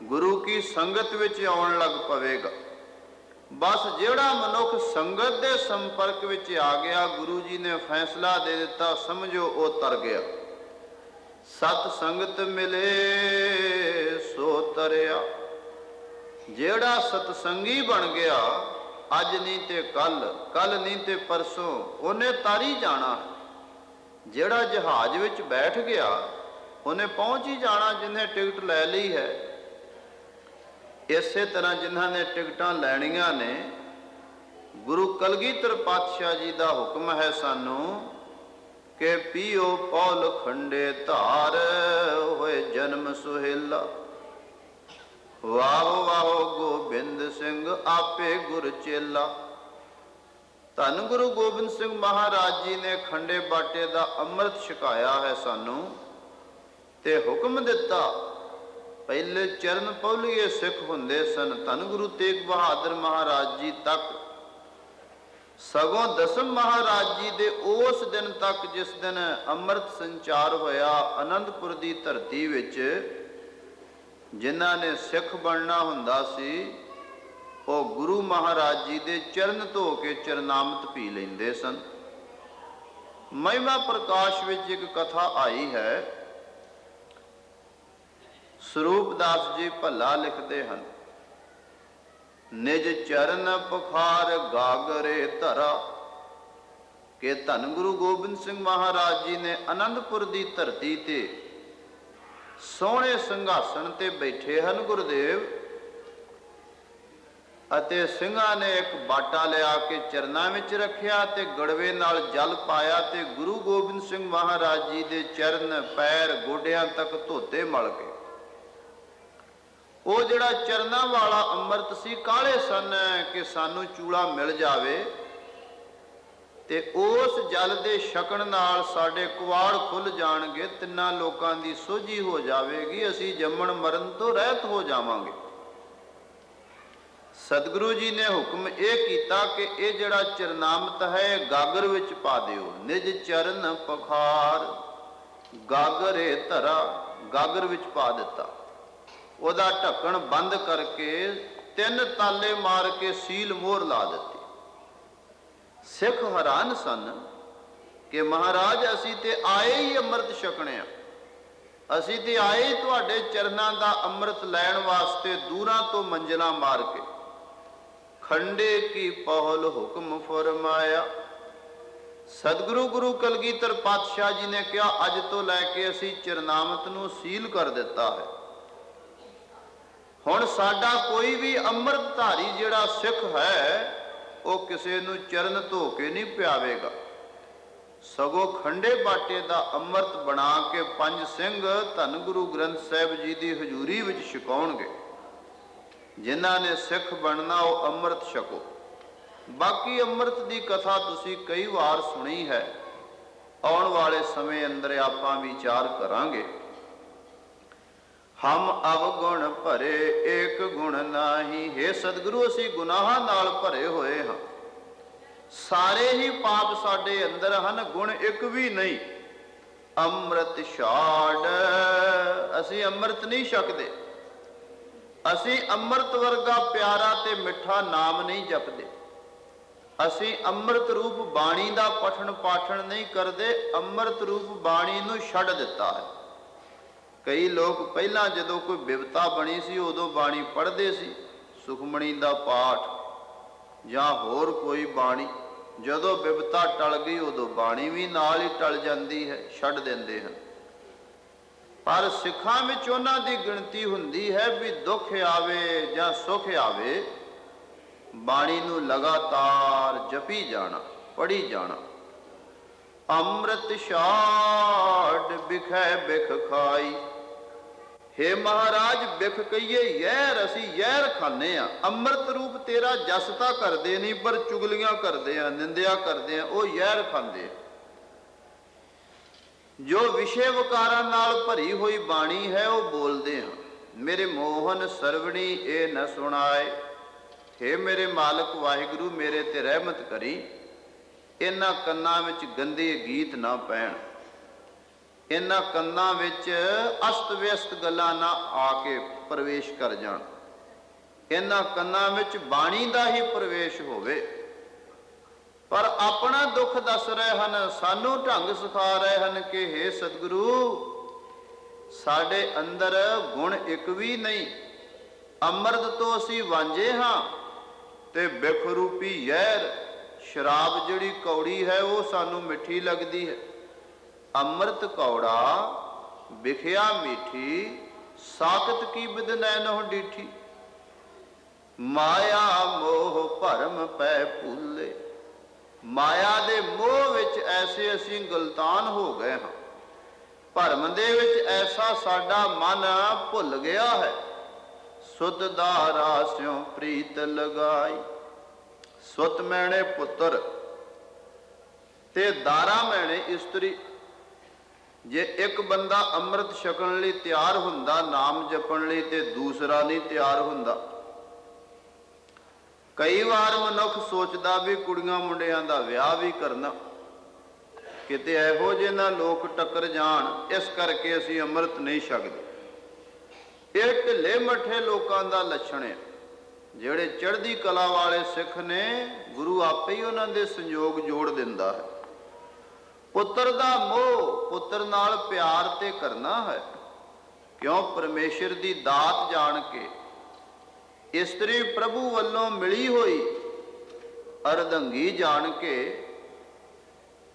ਗੁਰੂ ਕੀ ਸੰਗਤ ਵਿੱਚ ਆਉਣ ਲੱਗ ਪਵੇਗਾ। ਬਸ ਜਿਹੜਾ ਮਨੁੱਖ ਸੰਗਤ ਦੇ ਸੰਪਰਕ ਵਿੱਚ ਆ ਗਿਆ, ਗੁਰੂ ਜੀ ਨੇ ਫੈਸਲਾ ਦੇ ਦਿੱਤਾ, ਸਮਝੋ ਉਹ ਤਰ ਗਿਆ। ਸਤ ਸੰਗਤ ਮਿਲੇ ਸੋ ਤਰਿਆ। ਜਿਹੜਾ ਸਤਸੰਗੀ ਬਣ ਗਿਆ, ਅੱਜ ਨਹੀਂ ਤੇ ਕੱਲ, ਕੱਲ ਨਹੀਂ ਤੇ ਪਰਸੋਂ, ਉਹਨੇ ਤਾਰੀ ਜਾਣਾ। ਜਿਹੜਾ ਜਹਾਜ਼ ਵਿੱਚ ਬੈਠ ਗਿਆ, ਉਹਨੇ ਪਹੁੰਚ ਹੀ ਜਾਣਾ ਜਿਹਨੇ ਟਿਕਟ ਲੈ ਲਈ ਹੈ। ਇਸੇ ਤਰ੍ਹਾਂ ਜਿਨ੍ਹਾਂ ਨੇ ਟਿਕਟਾਂ ਲੈਣੀਆਂ ਨੇ, ਗੁਰੂ ਕਲਗੀਧਰ ਪਾਤਸ਼ਾਹ ਜੀ ਦਾ ਹੁਕਮ ਹੈ ਸਾਨੂੰ ਕਿ ਪੀਓ ਪੌਲ ਖੰਡੇ ਧਾਰ, ਹੋਏ ਜਨਮ ਸੁਹੇਲਾ। ਵਾਹੋ ਵਾਹੋ ਗੋਬਿੰਦ ਸਿੰਘ ਆਪੇ ਗੁਰ ਚੇਲਾ। ਧੰਨ ਗੁਰੂ ਗੋਬਿੰਦ ਸਿੰਘ ਮਹਾਰਾਜ ਜੀ ਨੇ ਖੰਡੇ ਬਾਟੇ ਦਾ ਅੰਮ੍ਰਿਤ ਛਕਾਇਆ ਹੈ ਸਾਨੂੰ, ਤੇ ਹੁਕਮ ਦਿੱਤਾ। ਪਹਿਲੇ ਚਰਨ ਪੌਲੀਏ ਸਿੱਖ ਹੁੰਦੇ ਸਨ ਧੰਨ ਗੁਰੂ ਤੇਗ ਬਹਾਦਰ ਮਹਾਰਾਜ ਜੀ ਤੱਕ, ਸਗੋਂ ਦਸਮ ਮਹਾਰਾਜ ਜੀ ਦੇ ਉਸ ਦਿਨ ਤੱਕ ਜਿਸ ਦਿਨ ਅੰਮ੍ਰਿਤ ਸੰਚਾਰ ਹੋਇਆ ਅਨੰਦਪੁਰ ਦੀ ਧਰਤੀ ਵਿੱਚ। ਜਿਨ੍ਹਾਂ ਨੇ ਸਿੱਖ ਬਣਨਾ ਹੁੰਦਾ ਸੀ, ਉਹ ਗੁਰੂ ਮਹਾਰਾਜ ਜੀ ਦੇ ਚਰਨ ਧੋ ਕੇ ਚਰਨਾਮਤ ਪੀ ਲੈਂਦੇ ਸਨ। ਮਹਿਮਾ ਪ੍ਰਕਾਸ਼ ਵਿੱਚ ਇੱਕ ਕਥਾ ਆਈ ਹੈ। ਸਰੂਪ ਦਾਸ ਜੀ ਭੱਲਾ ਲਿਖਦੇ ਹਨ, ਨਿਜ ਚਰਨ ਪਖਾਰ ਗਾਗਰੇ ਧਰਾ, ਕਿ ਧੰਨ ਗੁਰੂ ਗੋਬਿੰਦ ਸਿੰਘ ਮਹਾਰਾਜ ਜੀ ਨੇ ਅਨੰਦਪੁਰ ਦੀ ਧਰਤੀ ਤੇ ਸੋਹਣੇ ਸਿੰਘਾਸਣ ਤੇ ਬੈਠੇ ਹਨ ਗੁਰਦੇਵ, ਅਤੇ ਸਿੰਘਾਂ ਨੇ ਇੱਕ ਬਾਟਾ ਲਿਆ ਕੇ ਚਰਨਾਂ ਵਿੱਚ ਰੱਖਿਆ ਤੇ ਗੜਵੇ ਨਾਲ ਜਲ ਪਾਇਆ ਤੇ ਗੁਰੂ ਗੋਬਿੰਦ ਸਿੰਘ ਮਹਾਰਾਜ ਜੀ ਦੇ ਚਰਨ ਪੈਰ ਗੋਡਿਆਂ ਤੱਕ ਧੋਤੇ ਮਲ ਕੇ। ਉਹ ਜਿਹੜਾ ਚਰਨਾਂ ਵਾਲਾ ਅੰਮ੍ਰਿਤ ਸੀ, ਕਾਲੇ ਸਨ ਕਿ ਸਾਨੂੰ ਚੂੜਾ ਮਿਲ ਜਾਵੇ, ਤੇ ਉਸ ਜਲ ਦੇ ਛਕਣ ਨਾਲ ਸਾਡੇ ਕੁਆੜ ਖੁੱਲ ਜਾਣਗੇ, ਤਿੰਨਾਂ ਲੋਕਾਂ ਦੀ ਸੋਝੀ ਹੋ ਜਾਵੇਗੀ, ਅਸੀਂ ਜੰਮਣ ਮਰਨ ਤੋਂ ਰਹਿਤ ਹੋ ਜਾਵਾਂਗੇ। ਸਤਿਗੁਰੂ ਜੀ ਨੇ ਹੁਕਮ ਇਹ ਕੀਤਾ ਕਿ ਇਹ ਜਿਹੜਾ ਚਰਨਾਮਤ ਹੈ ਗਾਗਰ ਵਿੱਚ ਪਾ ਦਿਓ। ਨਿਜ ਚਰਨ ਪਖਾਰ ਗਾਗਰੇ ਧਰਾ, ਗਾਗਰ ਵਿੱਚ ਪਾ ਦਿੱਤਾ। ਉਹਦਾ ਢੱਕਣ ਬੰਦ ਕਰਕੇ 3 ਤਾਲੇ ਮਾਰ ਕੇ ਸੀਲ ਮੋਹਰ ਲਾ ਦਿੱਤੀ। ਸਿੱਖ ਹੈਰਾਨ ਸਨ ਕਿ ਮਹਾਰਾਜ ਅਸੀਂ ਤੇ ਆਏ ਹੀ ਅੰਮ੍ਰਿਤ ਛਕਣੇ ਆ, ਅਸੀਂ ਤੇ ਆਏ ਹੀ ਤੁਹਾਡੇ ਚਰਨਾਂ ਦਾ ਅੰਮ੍ਰਿਤ ਲੈਣ ਵਾਸਤੇ ਦੂਰਾਂ ਤੋਂ ਮੰਜ਼ਲਾਂ ਮਾਰ ਕੇ। ਖੰਡੇ ਕੀ ਪਹਲ ਹੁਕਮ ਫਰਮਾਇਆ। ਸਤਿਗੁਰੂ ਗੁਰੂ ਕਲਗੀਧਰ ਪਾਤਸ਼ਾਹ ਜੀ ਨੇ ਕਿਹਾ, ਅੱਜ ਤੋਂ ਲੈ ਕੇ ਅਸੀਂ ਚਰਨਾਮਤ ਨੂੰ ਸੀਲ ਕਰ ਦਿੱਤਾ ਹੈ। ਹੁਣ ਸਾਡਾ ਕੋਈ ਵੀ ਅੰਮ੍ਰਿਤਧਾਰੀ ਜਿਹੜਾ ਸਿੱਖ ਹੈ, ਉਹ ਕਿਸੇ ਨੂੰ ਚਰਨ ਧੋ ਕੇ ਨਹੀਂ ਪਿਆਵੇਗਾ, ਸਗੋਂ ਖੰਡੇ ਬਾਟੇ ਦਾ ਅੰਮ੍ਰਿਤ ਬਣਾ ਕੇ 5 ਸਿੰਘ ਧੰਨ ਗੁਰੂ ਗ੍ਰੰਥ ਸਾਹਿਬ ਜੀ ਦੀ ਹਜ਼ੂਰੀ ਵਿੱਚ ਛਕਾਉਣਗੇ। ਜਿਨ੍ਹਾਂ ਨੇ ਸਿੱਖ ਬਣਨਾ ਉਹ ਅੰਮ੍ਰਿਤ ਛਕੋ। ਬਾਕੀ ਅੰਮ੍ਰਿਤ ਦੀ ਕਥਾ ਤੁਸੀਂ ਕਈ ਵਾਰ ਸੁਣੀ ਹੈ, ਆਉਣ ਵਾਲੇ ਸਮੇਂ ਅੰਦਰ ਆਪਾਂ ਵਿਚਾਰ ਕਰਾਂਗੇ। ਹਮ ਅਵਗੁਣ ਭਰੇ ਏਕ ਗੁਣ ਨਾਹੀ। ਹੇ ਸਤਿਗੁਰੂ, ਅਸੀਂ ਗੁਨਾਹਾਂ ਨਾਲ ਭਰੇ ਹੋਏ ਹਾਂ, ਸਾਰੇ ਹੀ ਪਾਪ ਸਾਡੇ ਅੰਦਰ ਹਨ, ਗੁਣ ਇੱਕ ਵੀ ਨਹੀਂ। ਅੰਮ੍ਰਿਤ ਛਾੜ, ਅਸੀਂ ਅੰਮ੍ਰਿਤ ਨਹੀਂ ਛਕਦੇ। ਅਸੀਂ ਅੰਮ੍ਰਿਤ ਵਰਗਾ ਪਿਆਰਾ ਤੇ ਮਿੱਠਾ ਨਾਮ ਨਹੀਂ ਜਪਦੇ। ਅਸੀਂ ਅੰਮ੍ਰਿਤ ਰੂਪ ਬਾਣੀ ਦਾ ਪਠਣ ਪਾਠਣ ਨਹੀਂ ਕਰਦੇ, ਅੰਮ੍ਰਿਤ ਰੂਪ ਬਾਣੀ ਨੂੰ ਛੱਡ ਦਿੱਤਾ ਹੈ। ਕਈ ਲੋਕ ਪਹਿਲਾਂ ਜਦੋਂ ਕੋਈ ਬਿਪਤਾ ਬਣੀ ਸੀ ਉਦੋਂ ਬਾਣੀ ਪੜ੍ਹਦੇ ਸੀ, ਸੁਖਮਣੀ ਦਾ ਪਾਠ ਜਾਂ ਹੋਰ ਕੋਈ ਬਾਣੀ। ਜਦੋਂ ਬਿਪਤਾ ਟਲ ਗਈ ਉਦੋਂ ਬਾਣੀ ਵੀ ਨਾਲ ਹੀ ਟਲ ਜਾਂਦੀ ਹੈ, ਛੱਡ ਦਿੰਦੇ ਹਨ। ਪਰ ਸਿੱਖਾਂ ਵਿੱਚ ਉਹਨਾਂ ਦੀ ਗਿਣਤੀ ਹੁੰਦੀ ਹੈ ਵੀ ਦੁੱਖ ਆਵੇ ਜਾਂ ਸੁੱਖ ਆਵੇ, ਬਾਣੀ ਨੂੰ ਲਗਾਤਾਰ ਜਪੀ ਜਾਣਾ, ਪੜ੍ਹੀ ਜਾਣਾ। ਅੰਮ੍ਰਿਤ ਛਾੜ ਬਿਖੈ ਬਿਖ ਖਾਈ। ਹੇ ਮਹਾਰਾਜ, ਬਿਖ ਕਹੀਏ ਯੈਰ, ਅਸੀਂ ਯੈਰ ਖਾਂਦੇ ਆ। ਅੰਮ੍ਰਿਤ ਰੂਪ ਤੇਰਾ ਜਸ ਤਾਂ ਕਰਦੇ ਨਹੀਂ, ਪਰ ਚੁਗਲੀਆਂ ਕਰਦੇ ਆ, ਨਿੰਦਿਆ ਕਰਦੇ ਆ, ਉਹ ਯੈਰ ਖਾਂਦੇ ਆ। ਜੋ ਵਿਸ਼ੇ ਵਿਕਾਰਾਂ ਨਾਲ ਭਰੀ ਹੋਈ ਬਾਣੀ ਹੈ ਉਹ ਬੋਲਦੇ ਹਾਂ। ਮੇਰੇ ਮੋਹਨ ਸਰਵਣੀ ਇਹ ਨ ਸੁਣਾਏ। ਹੇ ਮੇਰੇ ਮਾਲਕ ਵਾਹਿਗੁਰੂ, ਮੇਰੇ ਤੇ ਰਹਿਮਤ ਕਰੀ, ਇਹਨਾਂ ਕੰਨਾਂ ਵਿੱਚ ਗੰਦੇ ਗੀਤ ਨਾ ਪੈਣ, ਇਹਨਾਂ ਕੰਨਾਂ ਵਿੱਚ ਅਸਤ ਵਿਅਸਤ ਗੱਲਾਂ ਨਾ ਆ ਕੇ ਪ੍ਰਵੇਸ਼ ਕਰ ਜਾਣ, ਇਹਨਾਂ ਕੰਨਾਂ ਵਿੱਚ ਬਾਣੀ ਦਾ ਹੀ ਪ੍ਰਵੇਸ਼ ਹੋਵੇ। ਪਰ ਆਪਣਾ ਦੁੱਖ ਦੱਸ ਰਹੇ ਹਨ, ਸਾਨੂੰ ਢੰਗ ਸਿਖਾ ਰਹੇ ਹਨ ਕਿ ਹੇ ਸਤਿਗੁਰੂ, ਸਾਡੇ ਅੰਦਰ ਗੁਣ ਇੱਕ ਵੀ ਨਹੀਂ। ਅੰਮ੍ਰਿਤ ਤੋਂ ਅਸੀਂ ਵਾਂਝੇ ਹਾਂ ਤੇ ਬਿਖ ਰੂਪੀ ਜ਼ਹਿਰ, ਸ਼ਰਾਬ ਜਿਹੜੀ ਕੌੜੀ ਹੈ ਉਹ ਸਾਨੂੰ ਮਿੱਠੀ ਲੱਗਦੀ ਹੈ। ਅੰਮ੍ਰਿਤ ਕੌੜਾ ਵਿਖਿਆ ਮੀਠੀ, ਸਾਖਤ ਕੀ ਬਿਦ ਨੈਨੋ ਡੀਠੀ। ਮਾਇਆ ਮੋਹ ਭਰਮ ਪੈ ਭੁੱਲੇ। ਮਾਇਆ ਦੇ ਮੋਹ ਵਿੱਚ ਐਸੇ ਅਸੀਂ ਗਲਤਾਨ ਹੋ ਗਏ ਹਾਂ, ਭਰਮ ਦੇ ਵਿੱਚ ਐਸਾ ਸਾਡਾ ਮਨ ਭੁੱਲ ਗਿਆ ਹੈ। ਸੁਧ ਦਾ ਰਾਸਿਓ ਪ੍ਰੀਤ ਲਗਾਈ। ਸੁਤ ਮੈਣੇ ਪੁੱਤਰ ਤੇ ਦਾਰਾ ਮੈਣੇ ਇਸਤਰੀ। ਜੇ ਇੱਕ ਬੰਦਾ ਅੰਮ੍ਰਿਤ ਛਕਣ ਲਈ ਤਿਆਰ ਹੁੰਦਾ, ਨਾਮ ਜਪਣ ਲਈ, ਤੇ ਦੂਸਰਾ ਨਹੀਂ ਤਿਆਰ ਹੁੰਦਾ। ਕਈ ਵਾਰ ਮਨੁੱਖ ਸੋਚਦਾ ਵੀ ਕੁੜੀਆਂ ਮੁੰਡਿਆਂ ਦਾ ਵਿਆਹ ਵੀ ਕਰਨਾ, ਕਿਤੇ ਇਹੋ ਜਿਹੇ ਨਾ ਲੋਕ ਟੱਕਰ ਜਾਣ, ਇਸ ਕਰਕੇ ਅਸੀਂ ਅੰਮ੍ਰਿਤ ਨਹੀਂ ਛਕਦੇ। ਇਹ ਢਿੱਲੇ ਮੱਠੇ ਲੋਕਾਂ ਦਾ ਲੱਛਣ ਹੈ। ਜਿਹੜੇ ਚੜ੍ਹਦੀ ਕਲਾ ਵਾਲੇ ਸਿੱਖ ਨੇ, ਗੁਰੂ ਆਪੇ ਹੀ ਉਹਨਾਂ ਦੇ ਸੰਯੋਗ ਜੋੜ ਦਿੰਦਾ ਹੈ। ਪੁੱਤਰ ਦਾ ਮੋਹ, ਪੁੱਤਰ ਨਾਲ ਪਿਆਰ ਤੇ ਕਰਨਾ ਹੈ। ਕਿਉਂ? ਪਰਮੇਸ਼ਰ ਦੀ ਦਾਤ ਜਾਣ ਕੇ, ਇਸਤਰੀ ਪ੍ਰਭੂ ਵੱਲੋਂ ਮਿਲੀ ਹੋਈ ਅਰਧੰਗੀ ਜਾਣ ਕੇ।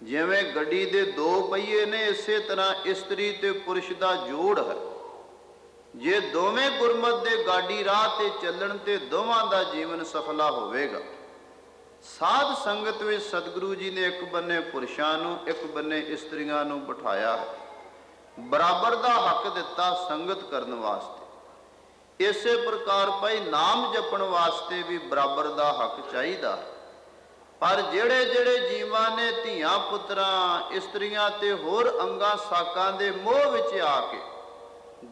ਜਿਵੇਂ ਗੱਡੀ ਦੇ ਦੋ ਪਹੀਏ ਨੇ, ਇਸੇ ਤਰ੍ਹਾਂ ਇਸਤਰੀ ਤੇ ਪੁਰਸ਼ ਦਾ ਜੋੜ ਹੈ। ਜੇ ਦੋਵੇਂ ਗੁਰਮਤਿ ਦੇ ਗਾਡੀ ਰਾਹ ਤੇ ਚੱਲਣ ਤੇ ਦੋਵਾਂ ਦਾ ਜੀਵਨ ਸਫਲਾ ਹੋਵੇਗਾ। ਸਾਧ ਸੰਗਤ ਵਿੱਚ ਸਤਿਗੁਰੂ ਜੀ ਨੇ ਇੱਕ ਬੰਨੇ ਪੁਰਸ਼ਾਂ ਨੂੰ, ਇੱਕ ਬੰਨੇ ਇਸਤਰੀਆਂ ਨੂੰ ਬਿਠਾਇਆ, ਬਰਾਬਰ ਦਾ ਹੱਕ ਦਿੱਤਾ ਸੰਗਤ ਕਰਨ ਵਾਸਤੇ। ਇਸੇ ਪ੍ਰਕਾਰ ਭਾਈ ਨਾਮ ਜਪਣ ਵਾਸਤੇ ਵੀ ਬਰਾਬਰ ਦਾ ਹੱਕ ਚਾਹੀਦਾ। ਪਰ ਜਿਹੜੇ ਜਿਹੜੇ ਜੀਵਾਂ ਨੇ ਧੀਆਂ ਪੁੱਤਰਾਂ, ਇਸਤਰੀਆਂ ਤੇ ਹੋਰ ਅੰਗਾਂ ਸਾਕਾਂ ਦੇ ਮੋਹ ਵਿੱਚ ਆ ਕੇ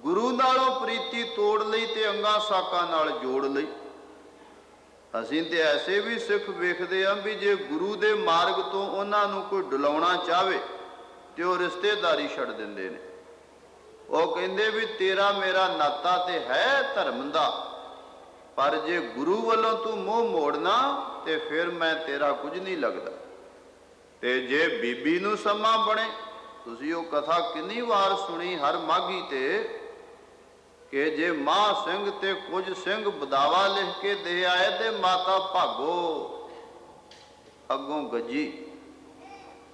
ਗੁਰੂ ਨਾਲੋਂ ਪ੍ਰੀਤੀ ਤੋੜ ਲਈ ਤੇ ਅੰਗਾਂ ਸਾਕਾਂ ਨਾਲ ਜੋੜ ਲਈ। ਅਸੀਂ ਤੇ ਐਸੇ ਵੀ ਸਿੱਖ ਵੇਖਦੇ ਹਾਂ ਵੀ ਜੇ ਗੁਰੂ ਦੇ ਮਾਰਗ ਤੋਂ ਉਹਨਾਂ ਨੂੰ ਕੋਈ ਡੁਲਾਉਣਾ ਚਾਹਵੇ ਤੇ ਉਹ ਰਿਸ਼ਤੇਦਾਰੀ ਛੱਡ ਦਿੰਦੇ ਨੇ। ਉਹ ਕਹਿੰਦੇ ਵੀ ਤੇਰਾ ਮੇਰਾ ਨਾਤਾ ਤੇ ਹੈ ਧਰਮ ਦਾ, ਪਰ ਜੇ ਗੁਰੂ ਵੱਲੋਂ ਤੂੰ ਮੂੰਹ ਮੋੜਨਾ ਤੇ ਫਿਰ ਮੈਂ ਤੇਰਾ ਕੁਝ ਨਹੀਂ ਲੱਗਦਾ। ਤੇ ਜੇ ਬੀਬੀ ਨੂੰ ਸਮਾਂ ਬਣੇ, ਤੁਸੀਂ ਉਹ ਕਥਾ ਕਿੰਨੀ ਵਾਰ ਸੁਣੀ ਹਰ ਮਾਘੀ ਤੇ, ਕਿ ਜੇ ਮਾਂ ਸਿੰਘ ਤੇ ਕੁਝ ਸਿੰਘ ਬਦਾਵਾ ਲਿਖ ਕੇ ਦੇ ਆਏ ਤੇ ਮਾਤਾ ਭਾਗੋ ਅੱਗੋਂ ਗੱਜੀ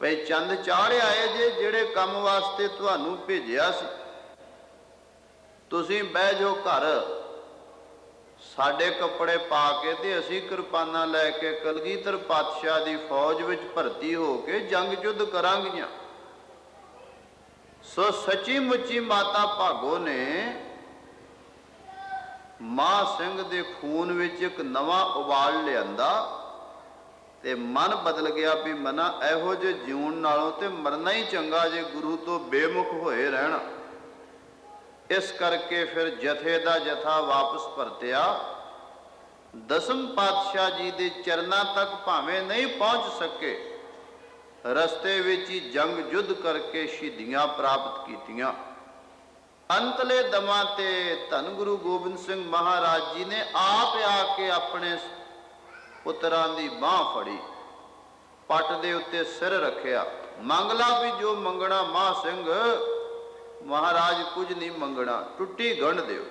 ਭਈ ਚੰਦ ਚਾੜ੍ਹ ਆਏ ਜੇ ਜਿਹੜੇ ਕੰਮ ਵਾਸਤੇ ਤੁਹਾਨੂੰ ਭੇਜਿਆ ਸੀ। ਤੁਸੀਂ ਬਹਿ ਜਾਓ ਘਰ, ਸਾਡੇ ਕੱਪੜੇ ਪਾ ਕੇ ਤੇ ਅਸੀਂ ਕਿਰਪਾਨਾਂ ਲੈ ਕੇ ਕਲਗੀਧਰ ਪਾਤਸ਼ਾਹ ਦੀ ਫੌਜ ਵਿੱਚ ਭਰਤੀ ਹੋ ਕੇ ਜੰਗ ਯੁੱਧ ਕਰਾਂਗੀਆਂ। ਸੋ ਸੱਚੀ ਮੁੱਚੀ ਮਾਤਾ ਭਾਗੋ ਨੇ ਮਾਂ ਸਿੰਘ ਦੇ ਖੂਨ ਵਿੱਚ ਇੱਕ ਨਵਾਂ ਉਬਾਲ ਲਿਆਂਦਾ ਤੇ ਮਨ ਬਦਲ ਗਿਆ ਵੀ ਮਨਾ ਇਹੋ ਜਿਹੇ ਜਿਉਣ ਨਾਲੋਂ ਤੇ ਮਰਨਾ ਹੀ ਚੰਗਾ ਜੇ ਗੁਰੂ ਤੋਂ ਬੇਮੁਖ ਹੋਏ ਰਹਿਣਾ। ਇਸ ਕਰਕੇ ਫਿਰ ਜਥੇ ਦਾ ਜਥਾ ਵਾਪਸ ਪਰਤਿਆ। ਦਸਮ ਪਾਤਸ਼ਾਹ ਜੀ ਦੇ ਚਰਨਾਂ ਤੱਕ ਭਾਵੇਂ ਨਹੀਂ ਪਹੁੰਚ ਸਕੇ, ਰਸਤੇ ਵਿੱਚ ਹੀ ਜੰਗ ਯੁੱਧ ਕਰਕੇ ਸ਼ਹੀਦੀਆਂ ਪ੍ਰਾਪਤ ਕੀਤੀਆਂ। ਅੰਤਲੇ ਦਮਾਂ ਤੇ ਧੰਨ ਗੁਰੂ ਗੋਬਿੰਦ ਸਿੰਘ ਮਹਾਰਾਜ ਜੀ ਨੇ ਆਪ ਆ ਕੇ ਆਪਣੇ ਪੁੱਤਰਾਂ ਦੀ ਬਾਹ ਫੜੀ, ਪੱਟ ਦੇ ਉੱਤੇ ਸਿਰ ਰੱਖਿਆ, ਮੰਗ ਲਾ ਵੀ ਜੋ ਮੰਗਣਾ ਮਹਾਂ ਸਿੰਘ। ਮਹਾਰਾਜ ਕੁਝ ਨਹੀਂ ਮੰਗਣਾ, ਟੁੱਟੀ ਗੰਢ ਦਿਓ,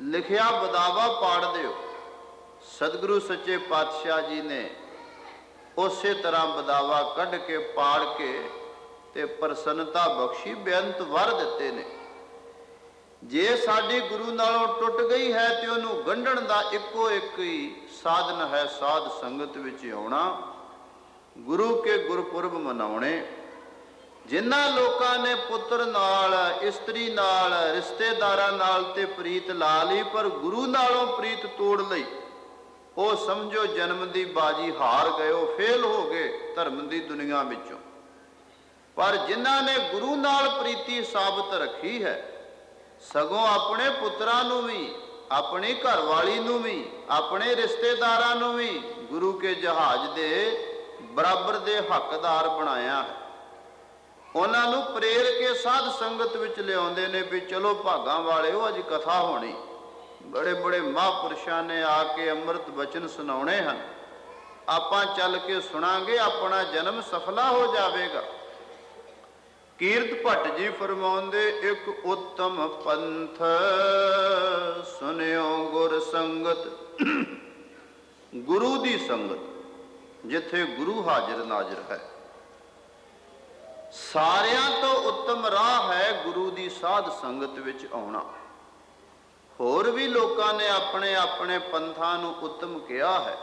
ਲਿਖਿਆ ਬਦਾਵਾ ਪਾੜ ਦਿਓ। ਸਤਿਗੁਰੂ ਸੱਚੇ ਪਾਤਸ਼ਾਹ ਜੀ ਨੇ ਉਸੇ ਤਰ੍ਹਾਂ ਬਦਾਵਾ ਕੱਢ ਕੇ ਪਾੜ ਕੇ ਤੇ ਪ੍ਰਸੰਨਤਾ ਬਖਸ਼ੀ, ਬੇਅੰਤ ਵਰ ਦਿੱਤੇ ਨੇ। ਜੇ ਸਾਡੀ ਗੁਰੂ ਨਾਲੋਂ ਟੁੱਟ ਗਈ ਹੈ ਤੇ ਉਹਨੂੰ ਗੰਢਣ ਦਾ ਇੱਕੋ ਇੱਕ ਹੀ ਸਾਧਨ ਹੈ, ਸਾਧ ਸੰਗਤ ਵਿੱਚ ਆਉਣਾ, ਗੁਰੂ ਕੇ ਗੁਰਪੁਰਬ ਮਨਾਉਣੇ। ਜਿਨ੍ਹਾਂ ਲੋਕਾਂ ਨੇ ਪੁੱਤਰ ਨਾਲ, ਇਸਤਰੀ ਨਾਲ, ਰਿਸ਼ਤੇਦਾਰਾਂ ਨਾਲ ਤੇ ਪ੍ਰੀਤ ਲਾ ਲਈ, ਪਰ ਗੁਰੂ ਨਾਲੋਂ ਪ੍ਰੀਤ ਤੋੜ ਲਈ, ਉਹ ਸਮਝੋ ਜਨਮ ਦੀ ਬਾਜੀ ਹਾਰ ਗਏ, ਉਹ ਫੇਲ ਹੋ ਗਏ ਧਰਮ ਦੀ ਦੁਨੀਆ ਵਿੱਚੋਂ। ਪਰ ਜਿਨ੍ਹਾਂ ਨੇ ਗੁਰੂ ਨਾਲ ਪ੍ਰੀਤੀ ਸਾਬਤ ਰੱਖੀ ਹੈ, ਸਗੋਂ ਆਪਣੇ ਪੁੱਤਰਾਂ ਨੂੰ ਵੀ, ਆਪਣੀ ਘਰਵਾਲੀ ਨੂੰ ਵੀ, ਆਪਣੇ ਰਿਸ਼ਤੇਦਾਰਾਂ ਨੂੰ ਵੀ ਗੁਰੂ ਕੇ ਜਹਾਜ਼ ਦੇ ਬਰਾਬਰ ਦੇ ਹੱਕਦਾਰ ਬਣਾਇਆ ਹੈ। ਉਹਨਾਂ ਨੂੰ ਪ੍ਰੇਰ ਕੇ ਸਾਧ ਸੰਗਤ ਵਿੱਚ ਲਿਆਉਂਦੇ ਨੇ ਵੀ ਚਲੋ ਭਾਗਾਂ ਵਾਲਿਓ, ਅੱਜ ਕਥਾ ਹੋਣੀ। ਬੜੇ ਬੜੇ ਮਹਾਂਪੁਰਸ਼ਾਂ ਨੇ ਆ ਕੇ ਅੰਮ੍ਰਿਤ ਬਚਨ ਸੁਣਾਉਣੇ ਹਨ, ਆਪਾਂ ਚੱਲ ਕੇ ਸੁਣਾਂਗੇ, ਆਪਣਾ ਜਨਮ ਸਫਲਾ ਹੋ ਜਾਵੇਗਾ। ਕੀਰਤ ਭੱਟ ਜੀ ਫਰਮਾਉਂਦੇ, ਇੱਕ ਉੱਤਮ ਪੰਥ ਸੁਨਿਓ ਗੁਰ ਸੰਗਤ। ਗੁਰੂ ਦੀ ਸੰਗਤ, ਜਿੱਥੇ ਗੁਰੂ ਹਾਜ਼ਰ ਨਾਜ਼ਰ ਹੈ। ਸਾਰਿਆਂ ਤੋਂ ਉੱਤਮ ਰਾਹ ਹੈ ਗੁਰੂ ਦੀ ਸਾਧ ਸੰਗਤ ਵਿੱਚ ਆਉਣਾ। ਹੋਰ ਵੀ ਲੋਕਾਂ ਨੇ ਆਪਣੇ ਆਪਣੇ ਪੰਥਾਂ ਨੂੰ ਉੱਤਮ ਕਿਹਾ ਹੈ,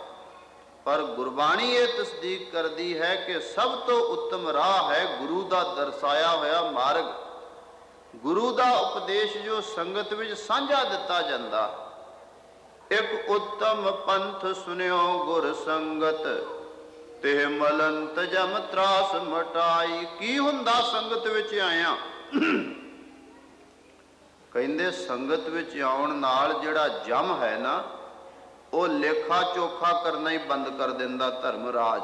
ਪਰ ਗੁਰਬਾਣੀ ਇਹ ਤਸਦੀਕ ਕਰਦੀ ਹੈ ਕਿ ਸਭ ਤੋਂ ਉੱਤਮ ਰਾਹ ਹੈ ਗੁਰੂ ਦਾ ਦਰਸਾਇਆ ਹੋਇਆ ਮਾਰਗ, ਗੁਰੂ ਦਾ ਉਪਦੇਸ਼ ਜੋ ਸੰਗਤ ਵਿੱਚ ਸਾਂਝਾ ਦਿੱਤਾ ਜਾਂਦਾ। ਇੱਕ ਉੱਤਮ ਪੰਥ ਸੁਨਿਓ ਗੁਰ ਸੰਗਤ, ਤੇ ਮਲੰਤ ਜਮ ਤਰਾਸ ਮਟਾਈ। ਕੀ ਹੁੰਦਾ ਸੰਗਤ ਵਿੱਚ ਆਇਆ? ਕਹਿੰਦੇ ਸੰਗਤ ਵਿੱਚ ਆਉਣ ਨਾਲ ਜਿਹੜਾ ਜਮ ਹੈ ਨਾ, ਉਹ ਲੇਖਾ ਚੋਖਾ ਕਰਨਾ ਹੀ ਬੰਦ ਕਰ ਦਿੰਦਾ ਧਰਮਰਾਜ।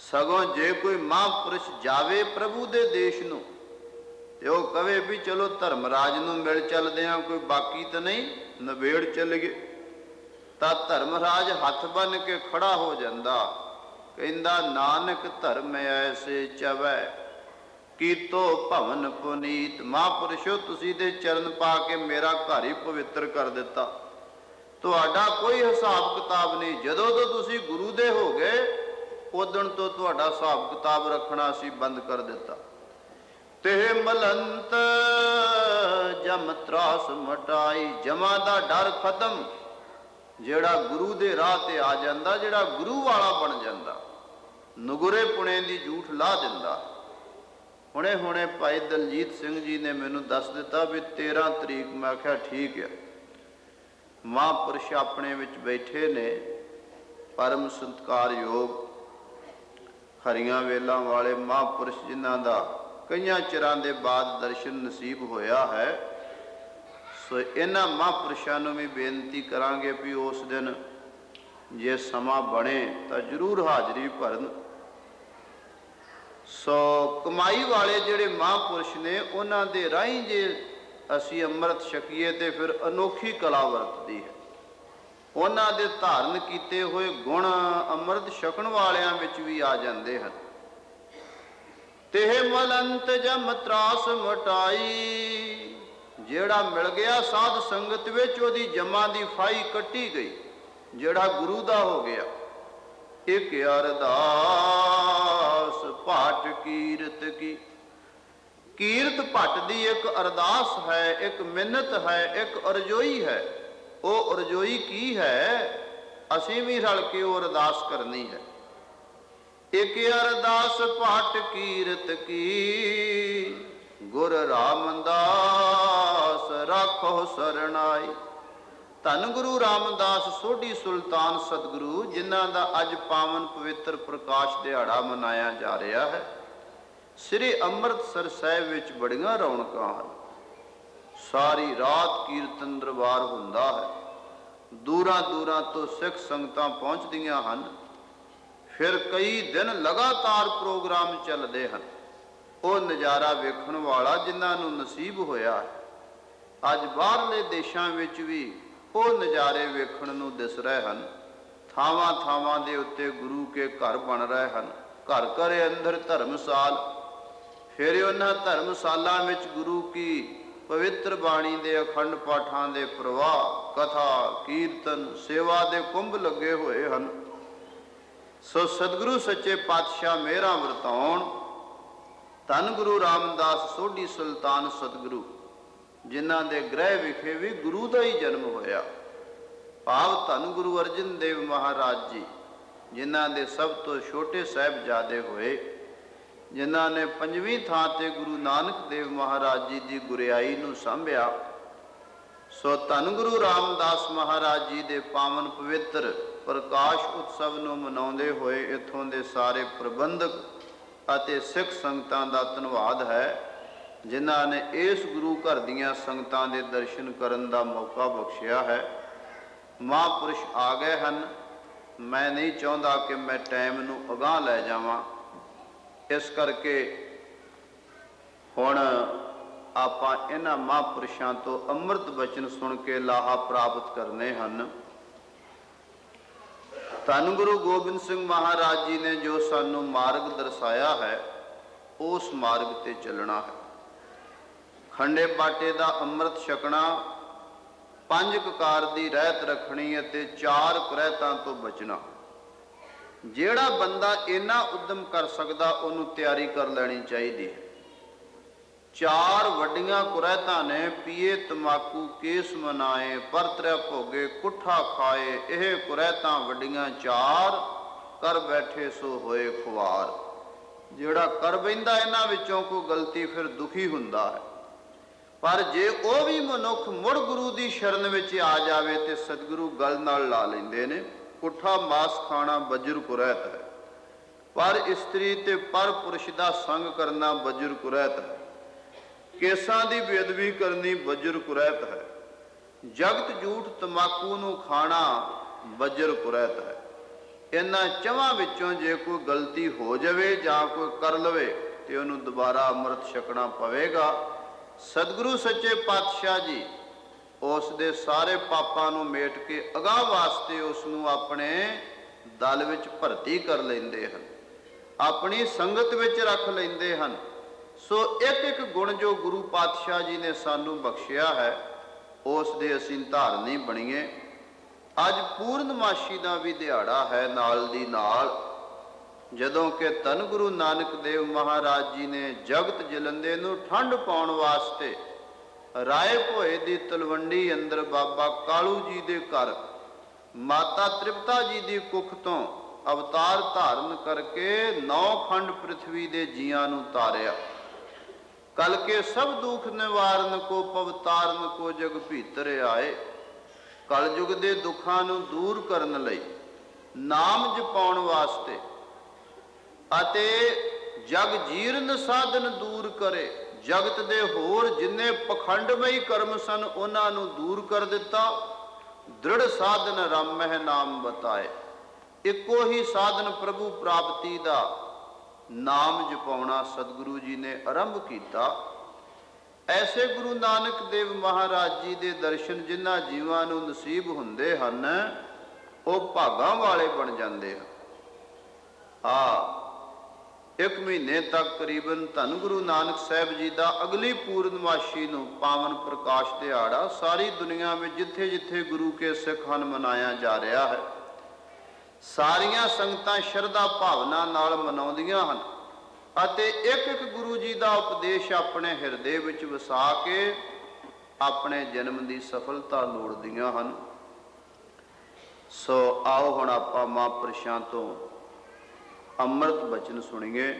ਸਗੋਂ ਜੇ ਕੋਈ ਮਹਾਂਪੁਰਸ਼ ਜਾਵੇ ਪ੍ਰਭੂ ਦੇ ਦੇਸ਼ ਨੂੰ ਤੇ ਉਹ ਕਵੇ ਵੀ ਚਲੋ ਧਰਮਰਾਜ ਨੂੰ ਮਿਲ ਚੱਲਦੇ ਹਾਂ, ਕੋਈ ਬਾਕੀ ਤਾਂ ਨਹੀਂ, ਨਵੇੜ ਚੱਲ ਗਏ, ਤਾਂ ਧਰਮਰਾਜ ਹੱਥ ਬੰਨ ਕੇ ਖੜਾ ਹੋ ਜਾਂਦਾ, ਕਹਿੰਦਾ ਨਾਨਕ ਧਰਮ ਐਸੇ ਚਵੈ ਕੀਤੋ ਭਵਨ ਪੁਨੀਤ। ਮਹਾਂਪੁਰਸ਼ੋ ਤੁਸੀਂ ਦੇ ਚਰਨ ਪਾ ਕੇ ਮੇਰਾ ਘਰ ਹੀ ਪਵਿੱਤਰ ਕਰ ਦਿੱਤਾ, ਤੁਹਾਡਾ ਕੋਈ ਹਿਸਾਬ ਕਿਤਾਬ ਨਹੀਂ। ਜਦੋਂ ਤੋਂ ਤੁਸੀਂ ਗੁਰੂ ਦੇ ਹੋ ਗਏ, ਉਦਣ ਤੋਂ ਤੁਹਾਡਾ ਹਿਸਾਬ ਕਿਤਾਬ ਰੱਖਣਾ ਅਸੀਂ ਬੰਦ ਕਰ ਦਿੱਤਾ। ਤੇ ਮਲੰਤ ਜਮ ਤਰਾਸ ਮਟਾਈ, ਜਮਾਂ ਦਾ ਡਰ ਖਤਮ। ਜਿਹੜਾ ਗੁਰੂ ਦੇ ਰਾਹ ਤੇ ਆ ਜਾਂਦਾ, ਜਿਹੜਾ ਗੁਰੂ ਵਾਲਾ ਬਣ ਜਾਂਦਾ, ਨੁਗਰੇ ਪੁਣੇ ਦੀ ਝੂਠ ਲਾ ਦਿੰਦਾ। ਹੁਣੇ ਹੁਣੇ ਭਾਈ ਦਲਜੀਤ ਸਿੰਘ ਜੀ ਨੇ ਮੈਨੂੰ ਦੱਸ ਦਿੱਤਾ ਵੀ 13 ਤਰੀਕ। ਮੈਂ ਆਖਿਆ ਠੀਕ ਹੈ। ਮਹਾਂਪੁਰਸ਼ ਆਪਣੇ ਵਿੱਚ ਬੈਠੇ ਨੇ, ਪਰਮ ਸਤਿਕਾਰਯੋਗ ਹਰੀਆਂ ਵੇਲਾਂ ਵਾਲੇ ਮਹਾਂਪੁਰਸ਼, ਜਿਨ੍ਹਾਂ ਦਾ ਕਈਆਂ ਚਿਰਾਂ ਦੇ ਬਾਅਦ ਦਰਸ਼ਨ ਨਸੀਬ ਹੋਇਆ ਹੈ। ਸੋ ਇਹਨਾਂ ਮਹਾਂਪੁਰਸ਼ਾਂ ਨੂੰ ਵੀ ਬੇਨਤੀ ਕਰਾਂਗੇ ਵੀ ਉਸ ਦਿਨ ਜੇ ਸਮਾਂ ਬਣੇ ਤਾਂ ਜ਼ਰੂਰ ਹਾਜ਼ਰੀ ਭਰਨ। ਸੋ ਕਮਾਈ ਵਾਲੇ ਜਿਹੜੇ ਮਹਾਂਪੁਰਸ਼ ਨੇ, ਉਹਨਾਂ ਦੇ ਰਾਹੀਂ ਜੇ ਅਸੀਂ ਅੰਮ੍ਰਿਤ ਛਕੀਏ ਤੇ ਫਿਰ ਅਨੋਖੀ ਕਲਾ ਵਰਤਦੀ ਹੈ। ਉਹਨਾਂ ਦੇ ਧਾਰਨ ਕੀਤੇ ਹੋਏ ਗੁਣ ਅੰਮ੍ਰਿਤ ਛਕਣ ਵਾਲਿਆਂ ਵਿੱਚ ਵੀ ਆ ਜਾਂਦੇ ਹਨ। ਤੇ ਮਲੰਤ ਜਮ ਤਰਾਸ ਮਟਾਈ, ਜਿਹੜਾ ਮਿਲ ਗਿਆ ਸਾਧ ਸੰਗਤ ਵਿੱਚ, ਉਹਦੀ ਜਮਾਂ ਦੀ ਫਾਈ ਕੱਟੀ ਗਈ। ਜਿਹੜਾ ਗੁਰੂ ਦਾ ਹੋ ਗਿਆ। ਇੱਕ ਅਰਦਾਸ ਭਾਟ ਕੀਰਤ ਕੀ। ਕੀਰਤ ਭੱਟ ਦੀ ਇੱਕ ਅਰਦਾਸ ਹੈ, ਇੱਕ ਮਿੰਨਤ ਹੈ, ਇੱਕ ਅਰਜ਼ੋਈ ਹੈ। ਉਹ ਅਰਜ਼ੋਈ ਕੀ ਹੈ? ਅਸੀਂ ਵੀ ਰਲ ਕੇ ਉਹ ਅਰਦਾਸ ਕਰਨੀ ਹੈ। ਇੱਕ ਅਰਦਾਸ ਭਾਟ ਕੀਰਤ ਕੀ, ਗੁਰ ਰਾਮਦਾਸ ਰਾਖੋ ਸਰਣਾਈ। ਧੰਨ ਗੁਰੂ ਰਾਮਦਾਸ ਸੋਢੀ ਸੁਲਤਾਨ ਸਤਿਗੁਰੂ, ਜਿਨ੍ਹਾਂ ਦਾ ਅੱਜ ਪਾਵਨ ਪਵਿੱਤਰ ਪ੍ਰਕਾਸ਼ ਦਿਹਾੜਾ ਮਨਾਇਆ ਜਾ ਰਿਹਾ ਹੈ। ਸ੍ਰੀ ਅੰਮ੍ਰਿਤਸਰ ਸਾਹਿਬ ਵਿੱਚ ਬੜੀਆਂ ਰੌਣਕਾਂ ਹਨ। ਸਾਰੀ ਰਾਤ ਕੀਰਤਨ ਦਰਬਾਰ ਹੁੰਦਾ ਹੈ। ਦੂਰਾਂ ਦੂਰਾਂ ਤੋਂ ਸਿੱਖ ਸੰਗਤਾਂ ਪਹੁੰਚਦੀਆਂ ਹਨ। ਫਿਰ ਕਈ ਦਿਨ ਲਗਾਤਾਰ ਪ੍ਰੋਗਰਾਮ ਚੱਲਦੇ ਹਨ। ਉਹ ਨਜ਼ਾਰਾ ਵੇਖਣ ਵਾਲਾ ਜਿਨ੍ਹਾਂ ਨੂੰ ਨਸੀਬ ਹੋਇਆ ਹੈ। ਅੱਜ ਬਾਹਰਲੇ ਦੇਸ਼ਾਂ ਵਿੱਚ ਵੀ ਉਹ ਨਜ਼ਾਰੇ ਵੇਖਣ ਨੂੰ ਦਿਸ ਰਹੇ ਹਨ। ਥਾਵਾਂ ਥਾਵਾਂ ਦੇ ਉੱਤੇ ਗੁਰੂ ਕੇ ਘਰ ਬਣ ਰਹੇ ਹਨ। ਘਰ ਘਰ ਅੰਦਰ ਧਰਮਸਾਲ, ਫਿਰ ਉਹਨਾਂ ਧਰਮਸਾਲਾਂ ਵਿੱਚ ਗੁਰੂ ਕੀ ਪਵਿੱਤਰ ਬਾਣੀ ਦੇ ਅਖੰਡ ਪਾਠਾਂ ਦੇ ਪ੍ਰਵਾਹ, ਕਥਾ, ਕੀਰਤਨ, ਸੇਵਾ ਦੇ ਕੁੰਭ ਲੱਗੇ ਹੋਏ ਹਨ। ਸੋ ਸਤਿਗੁਰੂ ਸੱਚੇ ਪਾਤਸ਼ਾਹ ਮਿਹਰਾਂ ਵਰਤਾਉਣ। ਧੰਨ ਗੁਰੂ ਰਾਮਦਾਸ ਸੋਢੀ ਸੁਲਤਾਨ ਸਤਿਗੁਰੂ, ਜਿਨ੍ਹਾਂ ਦੇ ਗ੍ਰਹਿ ਵਿਖੇ ਵੀ ਗੁਰੂ ਦਾ ਹੀ ਜਨਮ ਹੋਇਆ। ਭਾਵ ਧੰਨ ਗੁਰੂ ਅਰਜਨ ਦੇਵ ਮਹਾਰਾਜ ਜੀ, ਜਿਨ੍ਹਾਂ ਦੇ ਸਭ ਤੋਂ ਛੋਟੇ ਸਾਹਿਬਜ਼ਾਦੇ ਹੋਏ, ਜਿਨ੍ਹਾਂ ਨੇ ਪੰਜਵੀਂ ਥਾਂ ਤੇ ਗੁਰੂ ਨਾਨਕ ਦੇਵ ਮਹਾਰਾਜ ਜੀ ਦੀ ਗੁਰਿਆਈ ਨੂੰ ਸਾਂਭਿਆ। ਸੋ ਧੰਨ ਗੁਰੂ ਰਾਮਦਾਸ ਮਹਾਰਾਜ ਜੀ ਦੇ ਪਾਵਨ ਪਵਿੱਤਰ ਪ੍ਰਕਾਸ਼ ਉਤਸਵ ਨੂੰ ਮਨਾਉਂਦੇ ਹੋਏ ਇੱਥੋਂ ਦੇ ਸਾਰੇ ਪ੍ਰਬੰਧਕ ਅਤੇ ਸਿੱਖ ਸੰਗਤਾਂ ਦਾ ਧੰਨਵਾਦ ਹੈ, ਜਿਨ੍ਹਾਂ ਨੇ ਇਸ ਗੁਰੂ ਘਰ ਦੀਆਂ ਸੰਗਤਾਂ ਦੇ ਦਰਸ਼ਨ ਕਰਨ ਦਾ ਮੌਕਾ ਬਖਸ਼ਿਆ ਹੈ। ਮਹਾਂਪੁਰਸ਼ ਆ ਗਏ ਹਨ। ਮੈਂ ਨਹੀਂ ਚਾਹੁੰਦਾ ਕਿ ਮੈਂ ਟਾਈਮ ਨੂੰ ਅਗਾਂਹ ਲੈ ਜਾਵਾਂ, ਇਸ ਕਰਕੇ ਹੁਣ ਆਪਾਂ ਇਹਨਾਂ ਮਹਾਂਪੁਰਸ਼ਾਂ ਤੋਂ ਅੰਮ੍ਰਿਤ ਬਚਨ ਸੁਣ ਕੇ ਲਾਹਾ ਪ੍ਰਾਪਤ ਕਰਨੇ ਹਨ। ਧੰਨ ਗੁਰੂ ਗੋਬਿੰਦ ਸਿੰਘ ਮਹਾਰਾਜ ਜੀ ਨੇ ਜੋ ਸਾਨੂੰ ਮਾਰਗ ਦਰਸਾਇਆ ਹੈ, ਉਸ ਮਾਰਗ ਤੇ ਚੱਲਣਾ ਹੈ। ਖੰਡੇ ਬਾਟੇ ਦਾ ਅੰਮ੍ਰਿਤ ਛਕਣਾ, 5 ਕਕਾਰ ਦੀ ਰਹਿਤ ਰੱਖਣੀ ਅਤੇ 4 ਕੁਰੈਤਾਂ ਤੋਂ ਬਚਣਾ। ਜਿਹੜਾ ਬੰਦਾ ਇੰਨਾ ਉਦਮ ਕਰ ਸਕਦਾ, ਉਹਨੂੰ ਤਿਆਰੀ ਕਰ ਲੈਣੀ ਚਾਹੀਦੀ ਹੈ। 4 ਵੱਡੀਆਂ ਕੁਰੈਤਾਂ ਨੇ, ਪੀਏ ਤਮਾਕੂ, ਕੇਸ ਮਨਾਏ, ਪਰਤਰਿਆ ਭੋਗੇ, ਕੁੱਠਾ ਖਾਏ। ਇਹ ਕੁਰੈਤਾਂ ਵੱਡੀਆਂ 4 ਕਰ ਬੈਠੇ ਸੋ ਹੋਏ ਖੁਆਰ। ਜਿਹੜਾ ਕਰ ਬੈਂਦਾ ਇਹਨਾਂ ਵਿੱਚੋਂ ਕੋਈ ਗਲਤੀ, ਫਿਰ ਦੁਖੀ ਹੁੰਦਾ ਹੈ। ਪਰ ਜੇ ਉਹ ਵੀ ਮਨੁੱਖ ਮੁੜ ਗੁਰੂ ਦੀ ਸ਼ਰਨ ਵਿੱਚ ਆ ਜਾਵੇ ਤੇ ਸਤਿਗੁਰੂ ਗਲ ਨਾਲ ਲਾ ਲੈਂਦੇ ਨੇ। ਪੁੱਠਾ ਮਾਸ ਖਾਣਾ ਬਜਰ ਕੁਰੈਤ ਹੈ, ਪਰ ਇਸਤਰੀ ਤੇ ਪਰ ਪੁਰਸ਼ ਦਾ ਸੰਗ ਕਰਨਾ ਬਜਰ ਕੁਰੈਤ ਹੈ। ਕੇਸਾਂ ਦੀ ਬੇਅਦਬੀ ਕਰਨੀ ਬਜਰ ਕੁਰੈਤ ਹੈ। ਜਗਤ ਝੂਠ ਤਮਾਕੂ ਨੂੰ ਖਾਣਾ ਬਜਰ ਕੁਰੈਤ ਹੈ। ਇਹਨਾਂ ਚਵਾਂ ਵਿੱਚੋਂ ਜੇ ਕੋਈ ਗਲਤੀ ਹੋ ਜਾਵੇ ਜਾਂ ਕੋਈ ਕਰ ਲਵੇ ਤੇ ਉਹਨੂੰ ਦੁਬਾਰਾ ਅੰਮ੍ਰਿਤ ਛਕਣਾ ਪਵੇਗਾ। ਸਤਿਗੁਰੂ ਸੱਚੇ ਪਾਤਸ਼ਾਹ ਜੀ ਉਸ ਦੇ ਸਾਰੇ ਪਾਪਾਂ ਨੂੰ ਮੇਟ ਕੇ ਅਗਾਂਹ ਵਾਸਤੇ ਉਸ ਨੂੰ ਆਪਣੇ ਦਲ ਵਿੱਚ ਭਰਤੀ ਕਰ ਲੈਂਦੇ ਹਨ, ਆਪਣੀ ਸੰਗਤ ਵਿੱਚ ਰੱਖ ਲੈਂਦੇ ਹਨ। ਸੋ ਇੱਕ ਇੱਕ ਗੁਣ ਜੋ ਗੁਰੂ ਪਾਤਸ਼ਾਹ ਜੀ ਨੇ ਸਾਨੂੰ ਬਖਸ਼ਿਆ ਹੈ, ਉਸ ਦੇ ਅਸੀਂ ਧਾਰਨੀ ਬਣੀਏ। ਅੱਜ ਪੂਰਨਮਾਸ਼ੀ ਦਾ ਵੀ ਦਿਹਾੜਾ ਹੈ ਨਾਲ ਦੀ ਨਾਲ, ਜਦੋਂ ਕਿ ਧੰਨ ਗੁਰੂ ਨਾਨਕ ਦੇਵ ਮਹਾਰਾਜ ਜੀ ਨੇ ਜਗਤ ਜਲੰਦੇ ਨੂੰ ਠੰਡ ਪਾਉਣ ਵਾਸਤੇ ਰਾਏ ਭੋਏ ਦੀ ਤਲਵੰਡੀ ਅੰਦਰ ਬਾਬਾ ਕਾਲੂ ਜੀ ਦੇ ਘਰ ਮਾਤਾ ਤ੍ਰਿਪਤਾ ਜੀ ਦੀ ਕੁੱਖ ਤੋਂ ਅਵਤਾਰ ਧਾਰਨ ਕਰਕੇ 9 ਖੰਡ ਪ੍ਰਿਥਵੀ ਦੇ ਜੀਆਂ ਨੂੰ ਤਾਰਿਆ। ਕਲ ਕੇ ਸਭ ਦੁੱਖ ਨਿਵਾਰਨ ਕੋ ਪਵਤਾਰਨ ਕੋ ਜਗ ਭੀਤਰ ਆਏ। ਕਲਯੁਗ ਦੇ ਦੁੱਖਾਂ ਨੂੰ ਦੂਰ ਕਰਨ ਲਈ, ਨਾਮ ਜਪਾਉਣ ਵਾਸਤੇ ਅਤੇ ਜਗ ਜੀਰਨ ਸਾਧਨ ਦੂਰ ਕਰੇ। ਜਗਤ ਦੇ ਹੋਰ ਜਿੰਨੇ ਪਖੰਡਮਈ ਕਰਮ ਸਨ, ਉਹਨਾਂ ਨੂੰ ਦੂਰ ਕਰ ਦਿੱਤਾ। ਦ੍ਰਿੜ ਸਾਧਨ ਰਾਮਹਿ ਨਾਮ ਬਤਾਏ। ਇੱਕੋ ਹੀ ਸਾਧਨ ਪ੍ਰਭੂ ਪ੍ਰਾਪਤੀ ਦਾ ਨਾਮ ਜਪਾਉਣਾ ਸਤਿਗੁਰੂ ਜੀ ਨੇ ਆਰੰਭ ਕੀਤਾ। ਐਸੇ ਗੁਰੂ ਨਾਨਕ ਦੇਵ ਮਹਾਰਾਜ ਜੀ ਦੇ ਦਰਸ਼ਨ ਜਿਨ੍ਹਾਂ ਜੀਵਾਂ ਨੂੰ ਨਸੀਬ ਹੁੰਦੇ ਹਨ, ਉਹ ਭਾਗਾਂ ਵਾਲੇ ਬਣ ਜਾਂਦੇ ਹਨ। 1 ਮਹੀਨੇ ਤੱਕ ਕਰੀਬਨ ਧੰਨ ਗੁਰੂ ਨਾਨਕ ਸਾਹਿਬ ਜੀ ਦਾ ਅਗਲੀ ਪੂਰਨਮਾਸ਼ੀ ਨੂੰ ਪਾਵਨ ਪ੍ਰਕਾਸ਼ ਦਿਹਾੜਾ ਸਾਰੀ ਦੁਨੀਆ ਵਿੱਚ ਜਿੱਥੇ ਜਿੱਥੇ ਗੁਰੂ ਕੇ ਸਿੱਖ ਹਨ ਮਨਾਇਆ ਜਾ ਰਿਹਾ ਹੈ। ਸਾਰੀਆਂ ਸੰਗਤਾਂ ਸ਼ਰਧਾ ਭਾਵਨਾ ਨਾਲ ਮਨਾਉਂਦੀਆਂ ਹਨ ਅਤੇ ਇੱਕ ਇੱਕ ਗੁਰੂ ਜੀ ਦਾ ਉਪਦੇਸ਼ ਆਪਣੇ ਹਿਰਦੇ ਵਿੱਚ ਵਸਾ ਕੇ ਆਪਣੇ ਜਨਮ ਦੀ ਸਫਲਤਾ ਲੋੜਦੀਆਂ ਹਨ। ਸੋ ਆਓ ਹੁਣ ਆਪਾਂ ਮਹਾਂਪੁਰਸ਼ਾਂ ਤੋਂ ਅੰਮ੍ਰਿਤ ਬਚਨ ਸੁਣੀਏ।